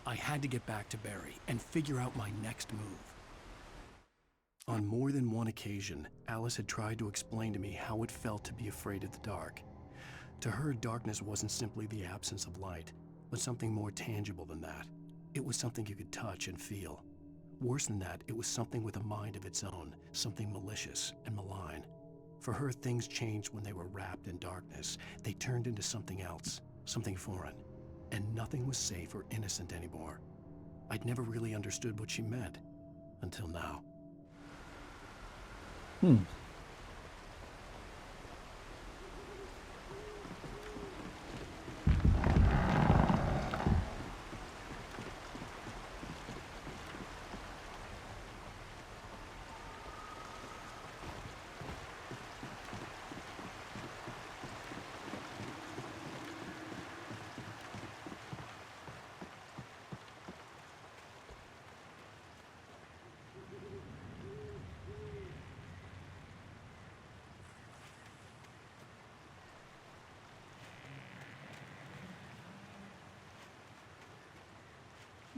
I had to get back to Barry and figure out my next move. On more than one occasion, Alice had tried to explain to me how it felt to be afraid of the dark. To her, darkness wasn't simply the absence of light, but something more tangible than that. It was something you could touch and feel. Worse than that, it was something with a mind of its own, something malicious and malign. For her, things changed when they were wrapped in darkness. They turned into something else, something foreign, and nothing was safe or innocent anymore. I'd never really understood what she meant, until now.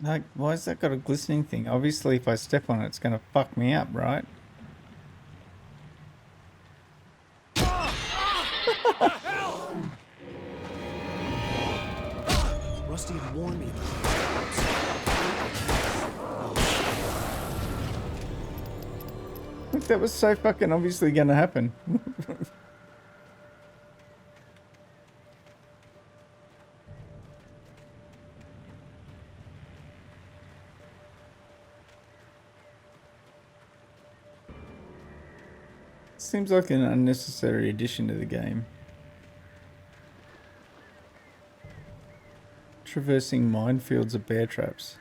Like, why has that got a glistening thing? Obviously, if I step on it, it's gonna fuck me up, right? Rusty had warned me. That was so fucking obviously gonna happen. Seems like an unnecessary addition to the game. Traversing minefields of bear traps.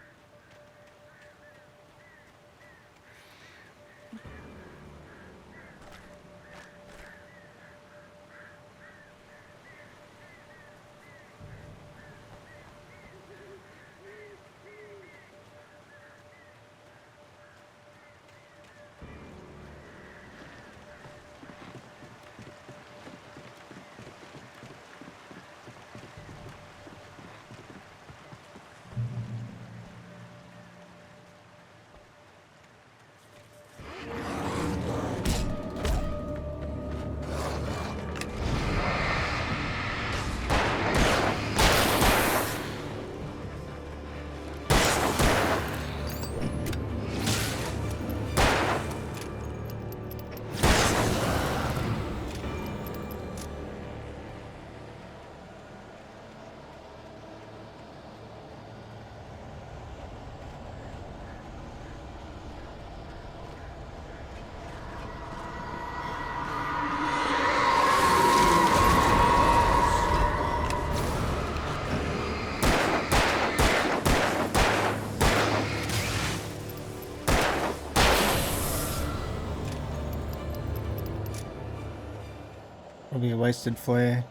Probably a wasted flare.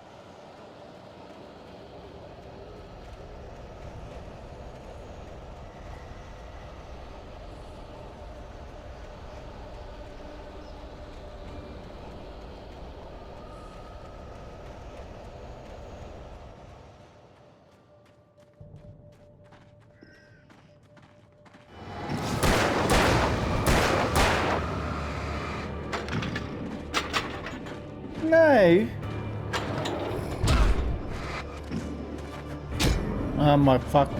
No. Oh my fuck.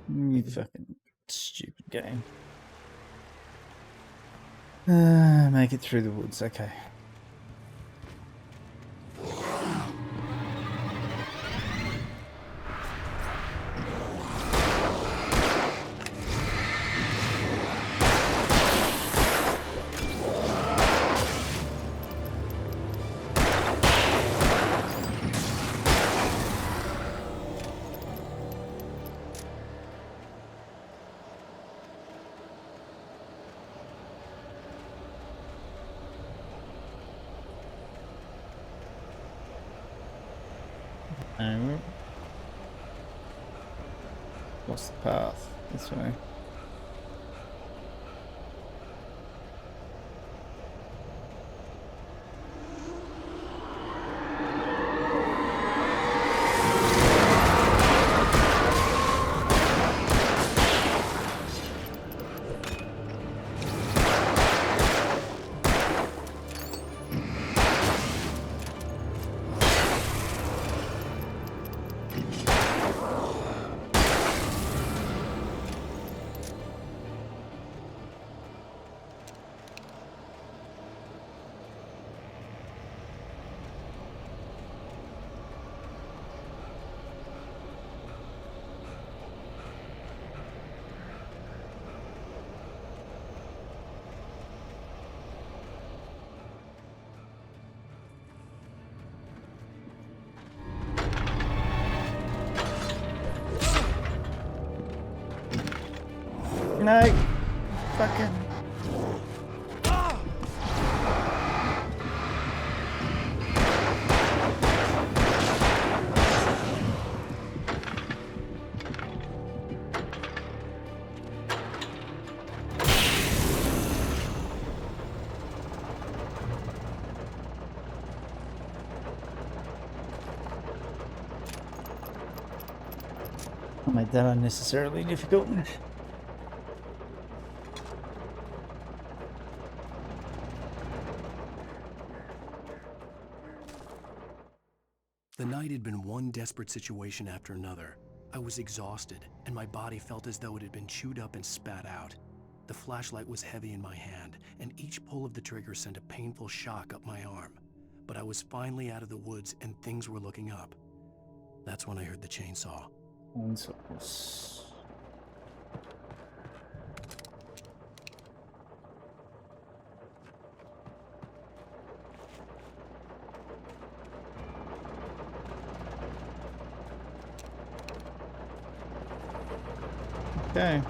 You fucking stupid game. Make it through the woods, okay. No. What's the path? This way. No. Fucking. I made that unnecessarily difficult. The night had been one desperate situation after another. I was exhausted, and my body felt as though it had been chewed up and spat out. The flashlight was heavy in my hand, and each pull of the trigger sent a painful shock up my arm. But I was finally out of the woods, and things were looking up. That's when I heard the chainsaw. Okay.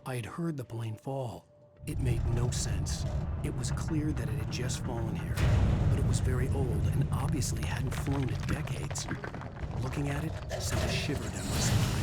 I had heard the plane fall. It made no sense. It was clear that it had just fallen here, but it was very old and obviously hadn't flown in decades. Looking at it sent a shiver down my spine.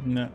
No.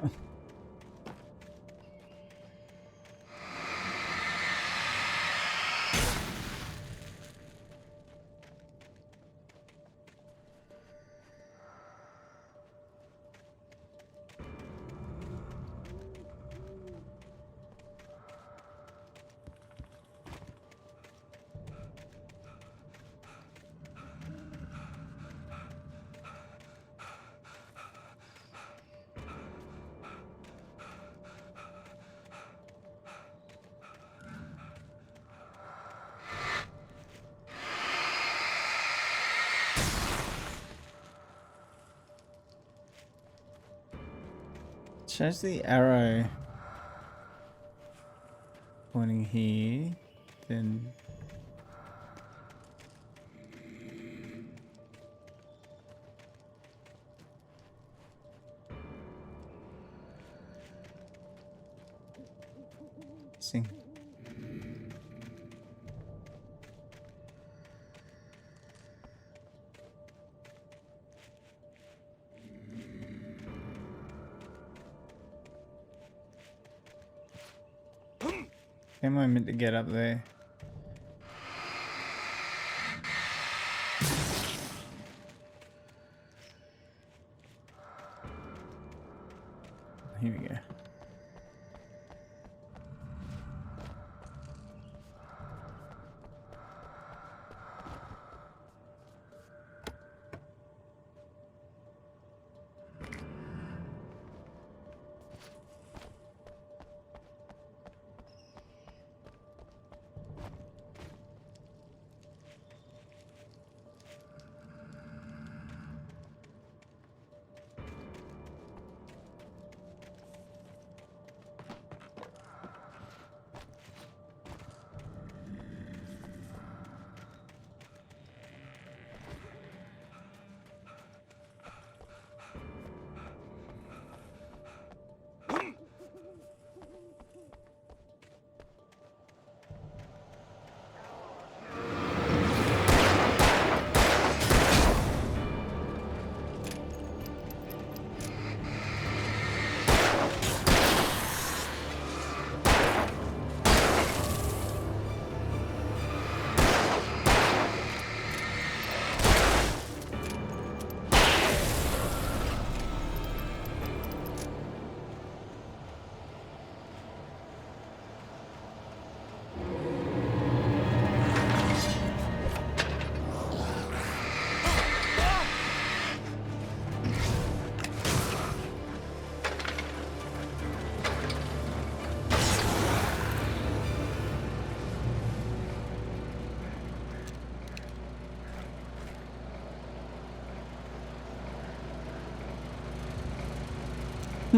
Shows the arrow pointing here, then see. Am I meant to get up there? Here we go.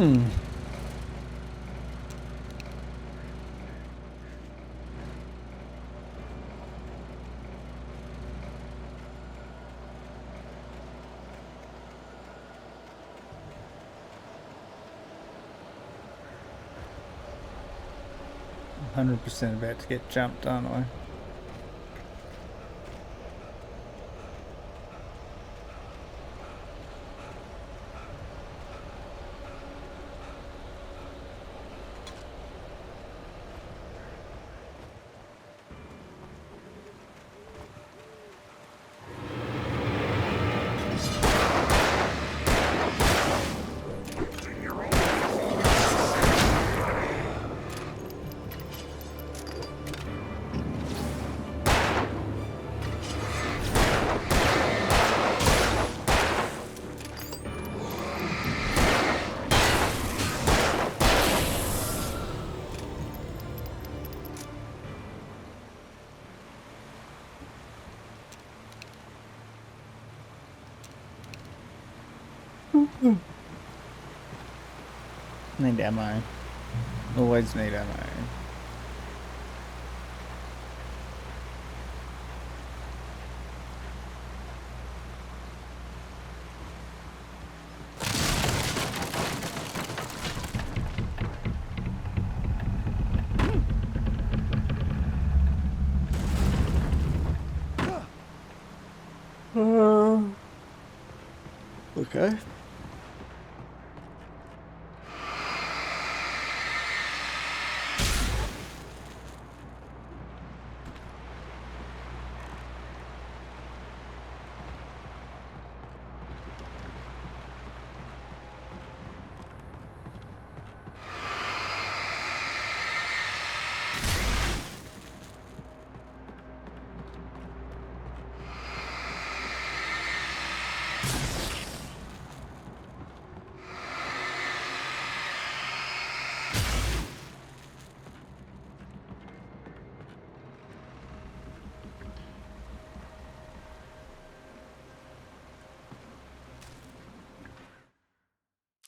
Hmm. I'm 100% about to get jumped, aren't I? Need ammo. Always need ammo. Okay.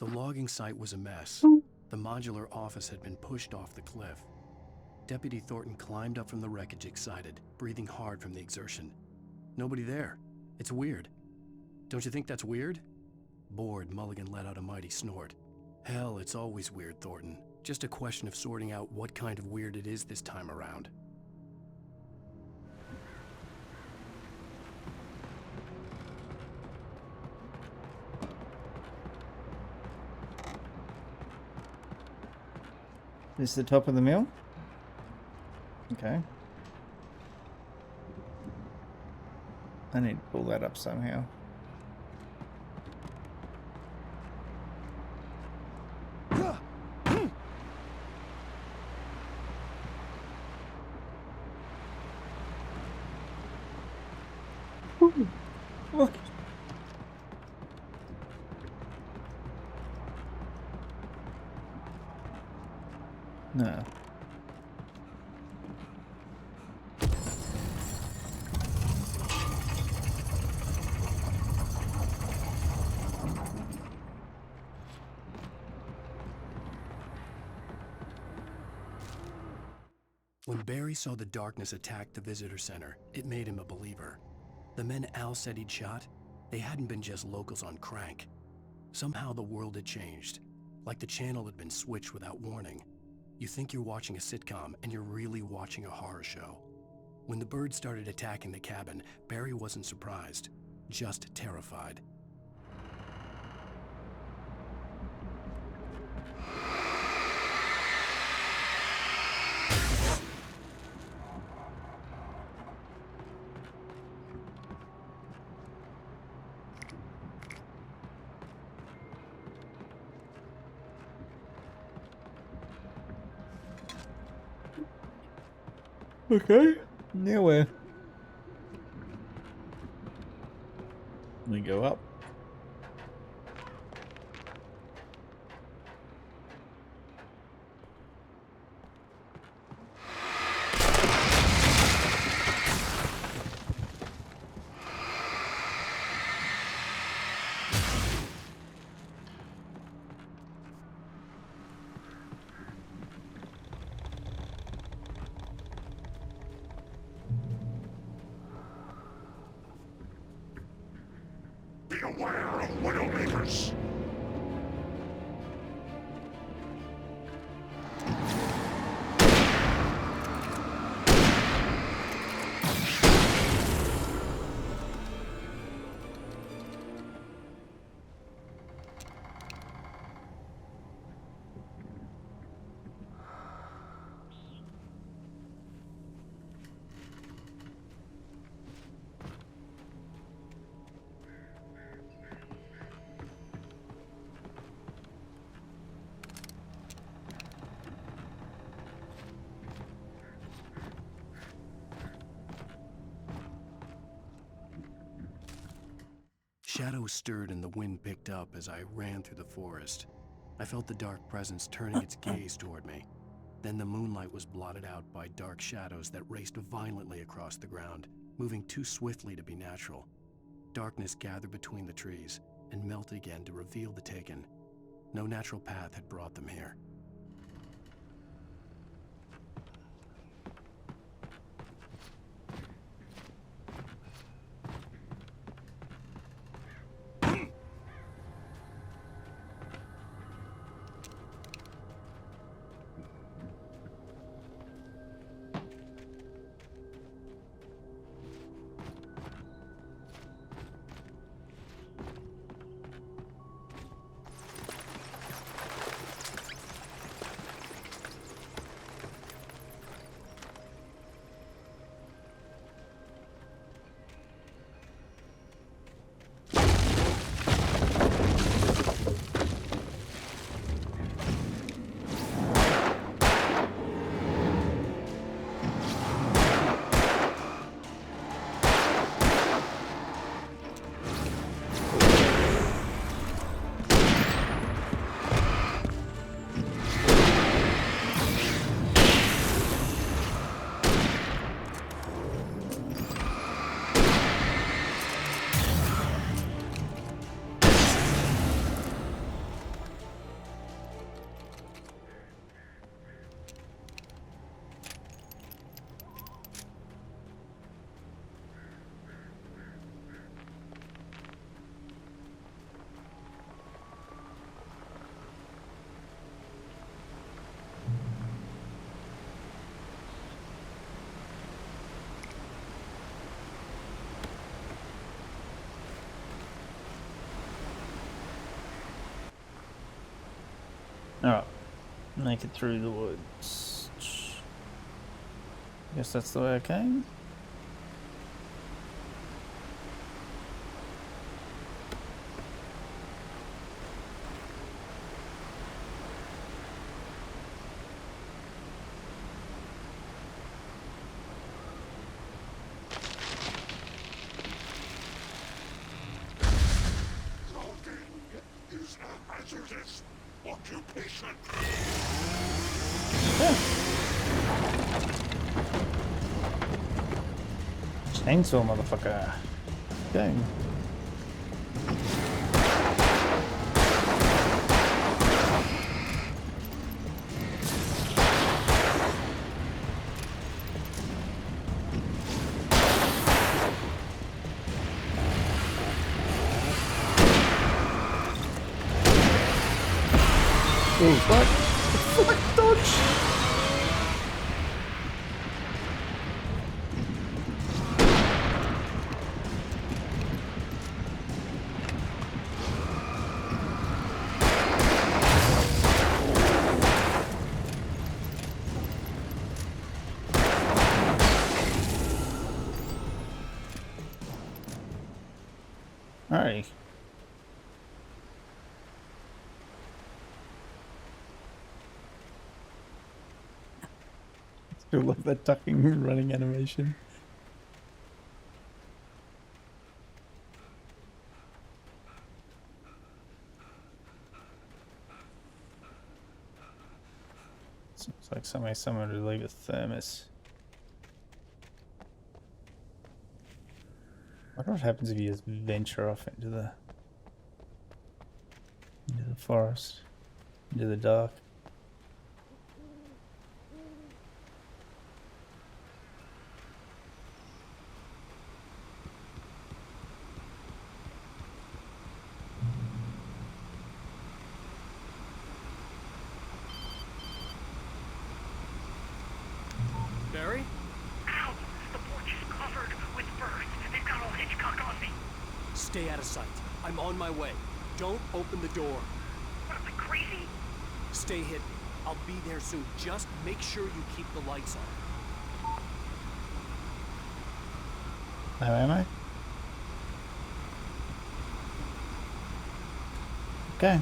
The logging site was a mess. The modular office had been pushed off the cliff. Deputy Thornton climbed up from the wreckage excited, breathing hard from the exertion. Nobody there. It's weird. Don't you think that's weird? Bored, Mulligan let out a mighty snort. Hell, it's always weird, Thornton. Just a question of sorting out what kind of weird it is this time around. This is the top of the mill? Okay. I need to pull that up somehow. Look. No. When Barry saw the darkness attack the visitor center, it made him a believer. The men Al said he'd shot, they hadn't been just locals on crank. Somehow the world had changed, like the channel had been switched without warning. You think you're watching a sitcom, and you're really watching a horror show. When the birds started attacking the cabin, Barry wasn't surprised, just terrified. Okay. Now where? We go up. Beware of Widowmakers! Shadows stirred and the wind picked up as I ran through the forest. I felt the dark presence turning its gaze toward me. Then the moonlight was blotted out by dark shadows that raced violently across the ground, moving too swiftly to be natural. Darkness gathered between the trees and melted again to reveal the Taken. No natural path had brought them here. Alright. Make it through the woods. Guess that's the way I came. Is a hazardous occupation. Chainsaw, motherfucker. Okay. Oh, fuck. Fuck, dodge. Alright. Still love that ducking running animation. Seems like someone to leave a thermos. I wonder what happens if you just venture off into the forest, into the dark. Barry? Ow! The porch is covered with birds. They've got all Hitchcock on me. Stay out of sight. I'm on my way. Don't open the door. What am I, crazy? Stay hidden. I'll be there soon. Just make sure you keep the lights on. How am I? Okay.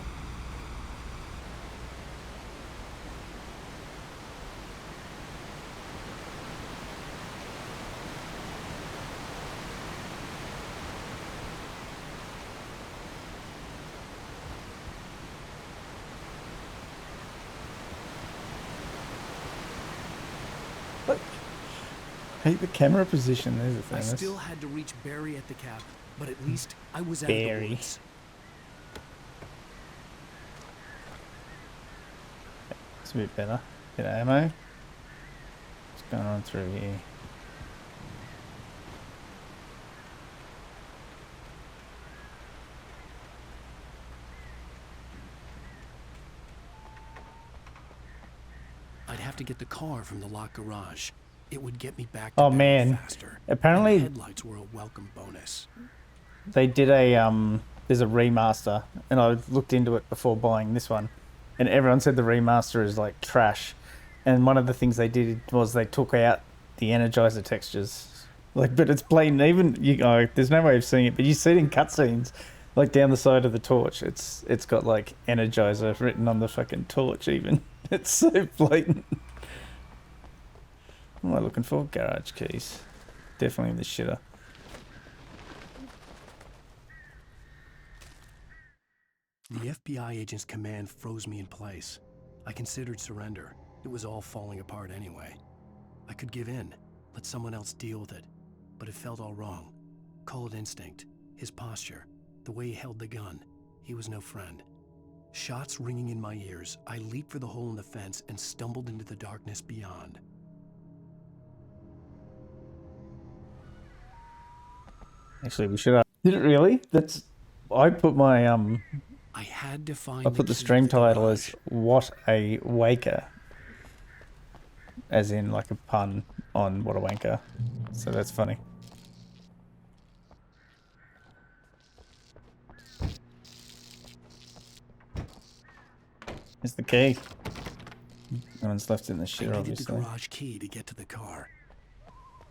Hate the camera position. There's a thing. I still had to reach Barry at the cabin, but at least I was out Barry. of the woods. It's a bit better. Bit of ammo. What's going on through here? I'd have to get the car from the locked garage. It would get me back Oh to man! faster. Apparently, And the headlights were a welcome bonus. they did a there's a remaster, and I looked into it before buying this one, and everyone said the remaster is like trash. And one of the things they did was they took out the Energizer textures, like, but it's plain. Even you know, there's no way of seeing it, but you see it in cutscenes, like down the side of the torch. It's got like Energizer written on the fucking torch. Even it's so blatant. What am I looking for? Garage keys. Definitely in the shitter. The FBI agent's command froze me in place. I considered surrender. It was all falling apart anyway. I could give in, let someone else deal with it, but it felt all wrong. Call it instinct, his posture, the way he held the gun. He was no friend. Shots ringing in my ears, I leaped for the hole in the fence and stumbled into the darkness beyond. Actually, we should have. Did it really? That's. I put my I had to find. I put the stream title as "What a Waker," as in like a pun on "What a Wanker." So that's funny. Here's the key. No one's left in the shit, I needed obviously. the garage key to get to the car.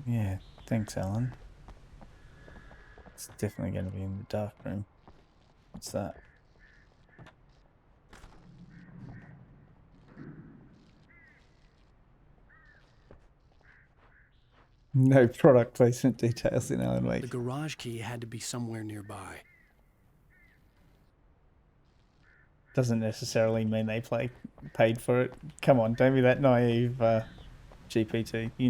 Yeah, thanks, Alan. It's definitely going to be in the dark room. What's that? No product placement details in Alan Wake. The garage key had to be somewhere nearby. Doesn't necessarily mean they paid for it. Come on, don't be that naive, GPT. You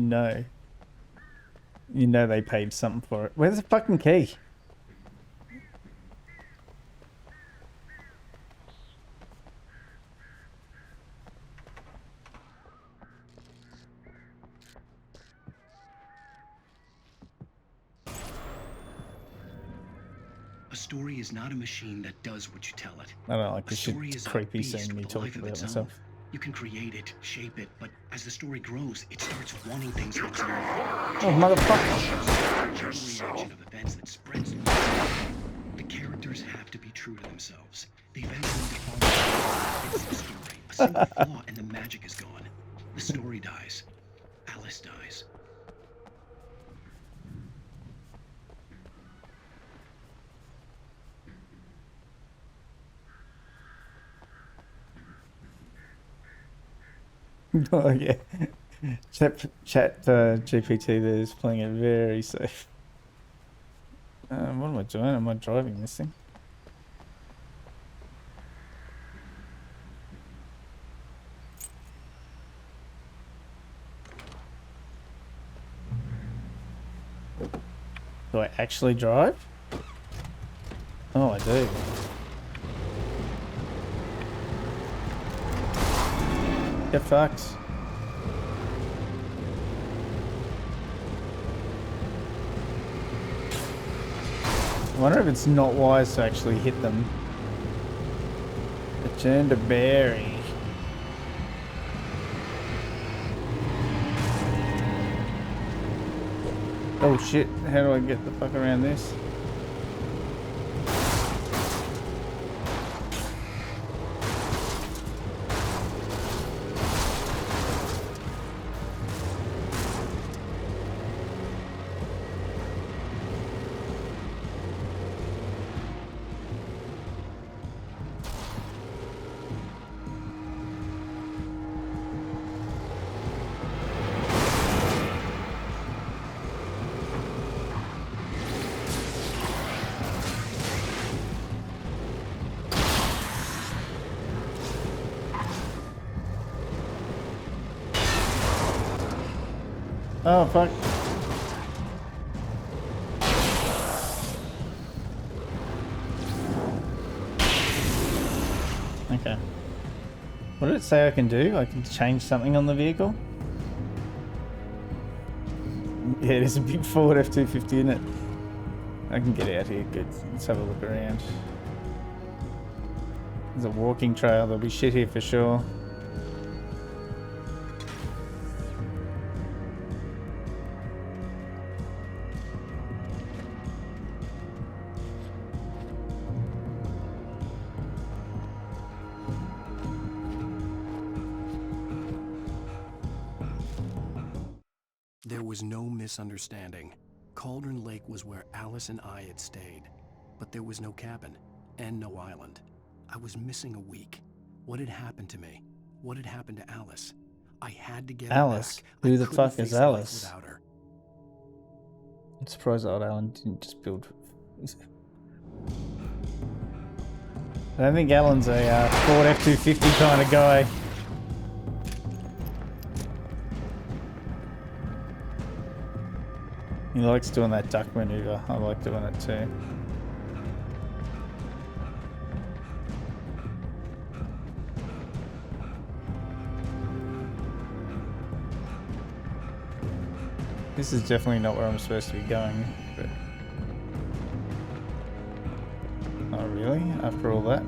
know they paid something for it. Where's the fucking key? A story is not a machine that does what you tell it. I don't like A this story shit. is a Creepy beast seeing me with a talk life of about its myself. own. You can create it, shape it, but as the story grows, it starts wanting things of its own. Oh, motherfucker. It's a reaction of events that spreads. The characters have to be true to themselves. The events need to follow. It's the story. A single flaw and the magic is gone. The story dies. Alice dies. Oh yeah, chat GPT there is playing it very safe. What am I doing? Am I driving this thing? Do I actually drive? Oh, I do. Get fucked. I wonder if it's not wise to actually hit them. Return to Barry. Oh shit, how do I get the fuck around this? Oh fuck. Okay. What did it say I can do? I can change something on the vehicle? Yeah, it is a big Ford F-250, isn't it? I can get out here, good. Let's have a look around. There's a walking trail, there'll be shit here for sure. There was no misunderstanding. Cauldron Lake was where Alice and I had stayed, but there was no cabin and no island. I was missing a week. What had happened to me? What had happened to Alice? I had to get Alice? her back. Who the couldn't fuck is face life Alice? without her. I'm surprised old Alan didn't just build... I don't think Alan's a Ford F-250 kind of guy. He likes doing that duck maneuver. I like doing it too. This is definitely not where I'm supposed to be going, but... Oh really? After all that?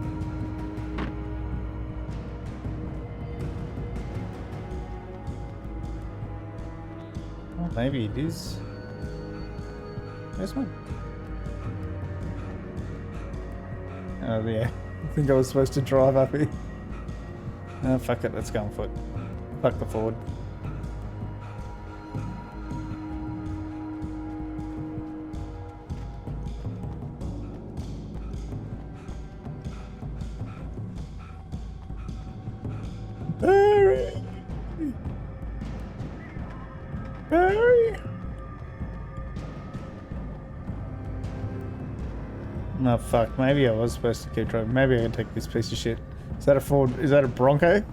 Well, maybe it is. Where's one? Oh yeah, I think I was supposed to drive up here. Oh, fuck it, let's go on foot. Fuck the Ford. Barry! Barry! No, fuck. Maybe I was supposed to keep driving. Maybe I can take this piece of shit. Is that a Ford? Is that a Bronco?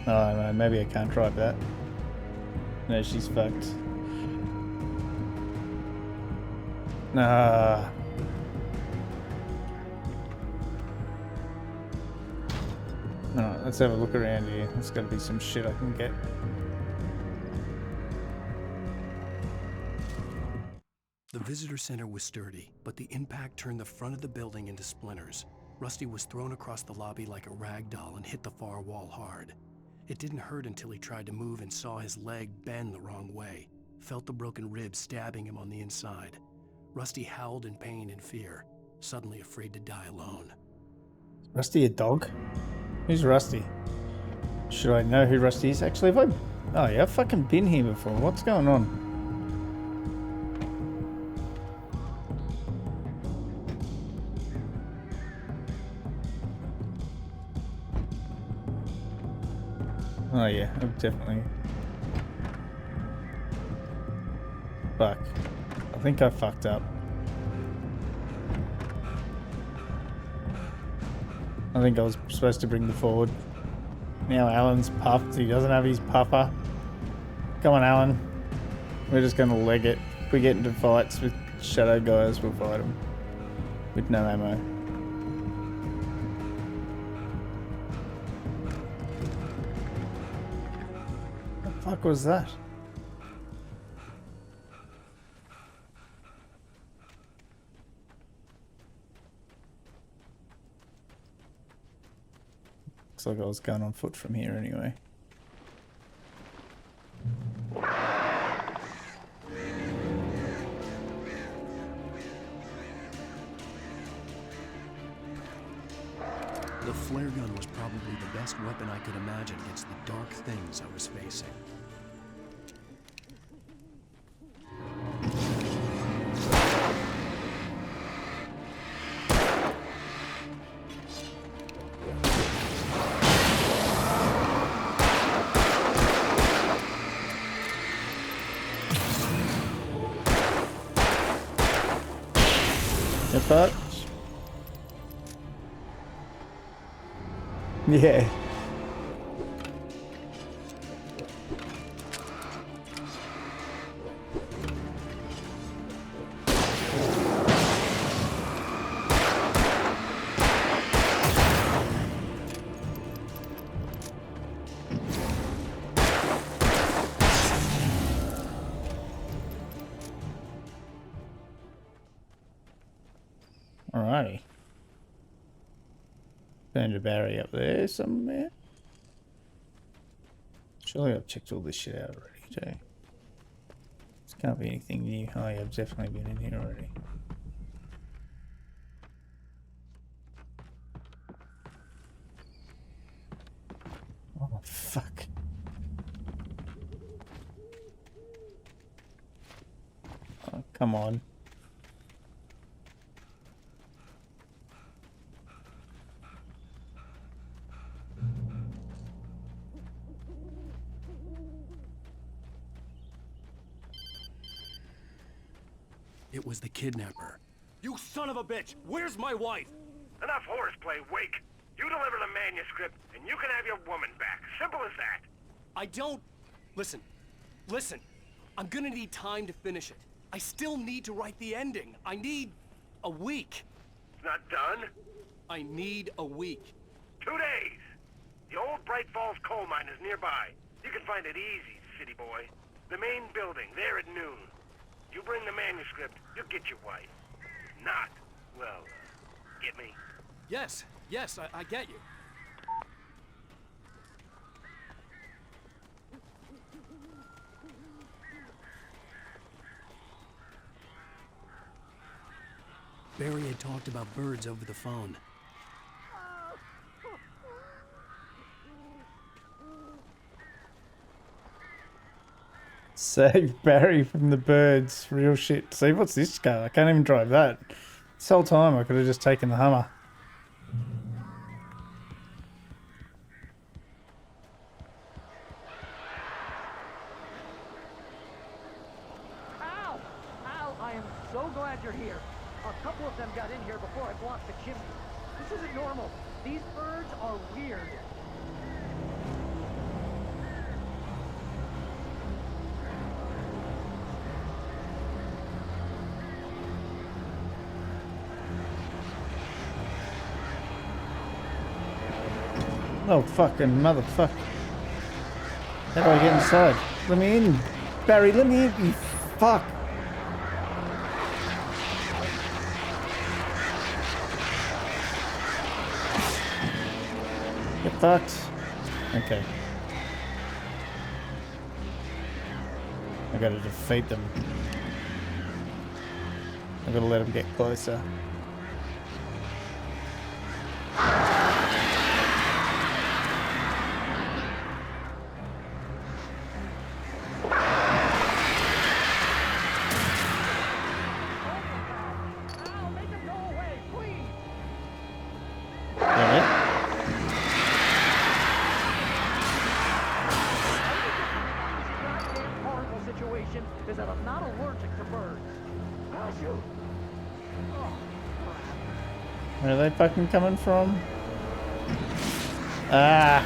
Oh, no. Maybe I can't drive that. No, she's fucked. Nah. Alright, let's have a look around here. There's gotta be some shit I can get. The visitor center was sturdy, but the impact turned the front of the building into splinters. Rusty was thrown across the lobby like a rag doll and hit the far wall hard. It didn't hurt until he tried to move and saw his leg bend the wrong way, felt the broken ribs stabbing him on the inside. Rusty howled in pain and fear, suddenly afraid to die alone. Rusty a dog? Who's Rusty? Should I know who Rusty is? Actually, have I... Oh yeah, I've fucking been here before. What's going on? Oh yeah, I've definitely... Fuck. I think I fucked up. I think I was supposed to bring the Ford. Now Alan's puffed. He doesn't have his puffer. Come on, Alan. We're just gonna leg it. If we get into fights with shadow guys, we'll fight them. With no ammo. What the fuck was that? Looks like I was going on foot from here anyway. The flare gun was probably the best weapon I could imagine against the dark things I was facing. But yeah. Alrighty. Found a barrier up there somewhere. Surely I've checked all this shit out already too. This can't be anything new. Oh yeah, I've definitely been in here already. Oh fuck. Oh, come on. It was the kidnapper. You son of a bitch! Where's my wife? Enough horseplay, Wake. You deliver the manuscript, and you can have your woman back. Simple as that. I don't... Listen. I'm gonna need time to finish it. I still need to write the ending. I need a week. It's not done? I need a week. 2 days. The old Bright Falls coal mine is nearby. You can find it easy, city boy. The main building, there at noon. You bring the manuscript, you'll get your wife. Not, well, get me? Yes, I get you. Barry had talked about birds over the phone. Save Barry from the birds. Real shit. See, what's this car? I can't even drive that. This whole time I could have just taken the Hummer. Ow! Ow! I am so glad you're here. A couple of them got in here before I blocked the chimney. This isn't normal. These birds are weird. Oh, fucking motherfucker. How do I get inside? Let me in. Barry, let me in, you fuck. Get fucked. Okay. I gotta defeat them. I gotta let them get closer. Is that I'm not allergic to birds. I'll shoot. Where are they fucking coming from? Ah!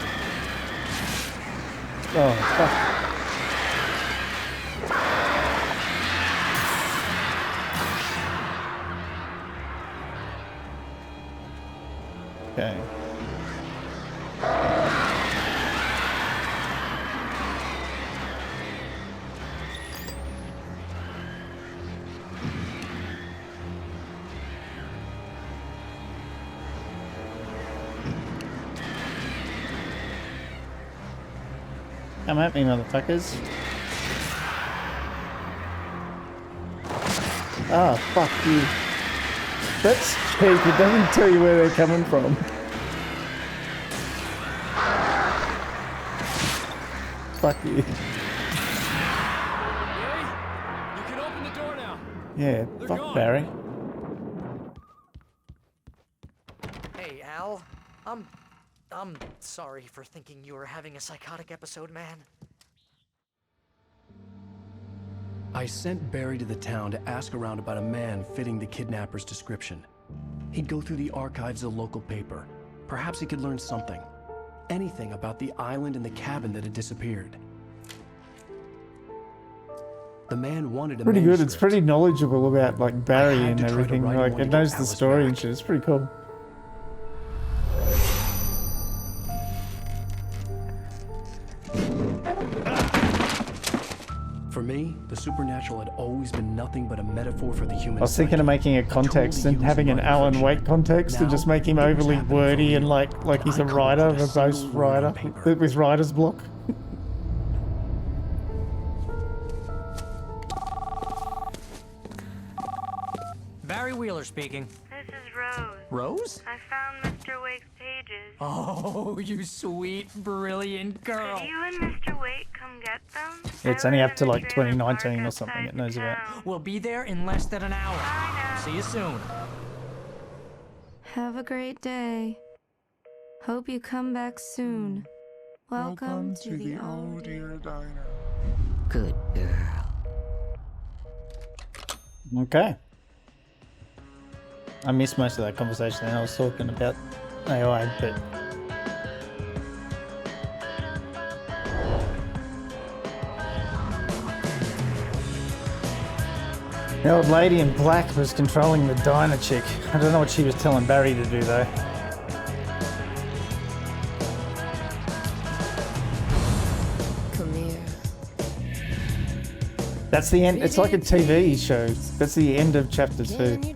Oh, fuck. Okay. Come at me, motherfuckers. Oh, fuck you. That's cheap. It doesn't tell you where they're coming from. Fuck you. Barry, you can open the door now. Yeah, They're fuck gone. Barry. Hey, Al. I'm sorry for thinking you were having a psychotic episode, man. I sent Barry to the town to ask around about a man fitting the kidnapper's description. He'd go through the archives of the local paper. Perhaps he could learn something. Anything about the island and the cabin that had disappeared. The man wanted a Pretty good. It's manuscript. pretty knowledgeable about like Barry had and to try to everything. write Like one it to knows get the Alice story and back. shit. It's pretty cool. For me, the supernatural had always been nothing but a metaphor for the human I was thinking of making a context and having an Alan Wake context and just make him overly wordy and like he's a writer, a verbose writer with writer's block. Barry Wheeler speaking. This is Rose. Rose? I found Mr. Wake's pages. Oh, you sweet, brilliant girl. Could you and Mr. Wake come get them? Yeah, it's only up to like 2019 or something. It knows about. We'll be there in less than an hour. See you soon. Have a great day. Hope you come back soon. Welcome to the old dear diner. Good girl. Okay. I missed most of that conversation and I was talking about AI, but the old lady in black was controlling the diner chick. I don't know what she was telling Barry to do though. Come here. That's the end. It's like a TV show. That's the end of chapter 2.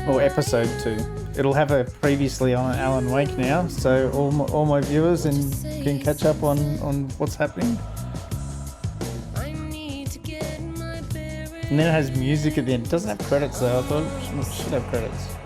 Or episode 2. It'll have a previously on Alan Wake now, so all my viewers can catch up on what's happening. And then it has music at the end. It doesn't have credits though. I thought it should have credits.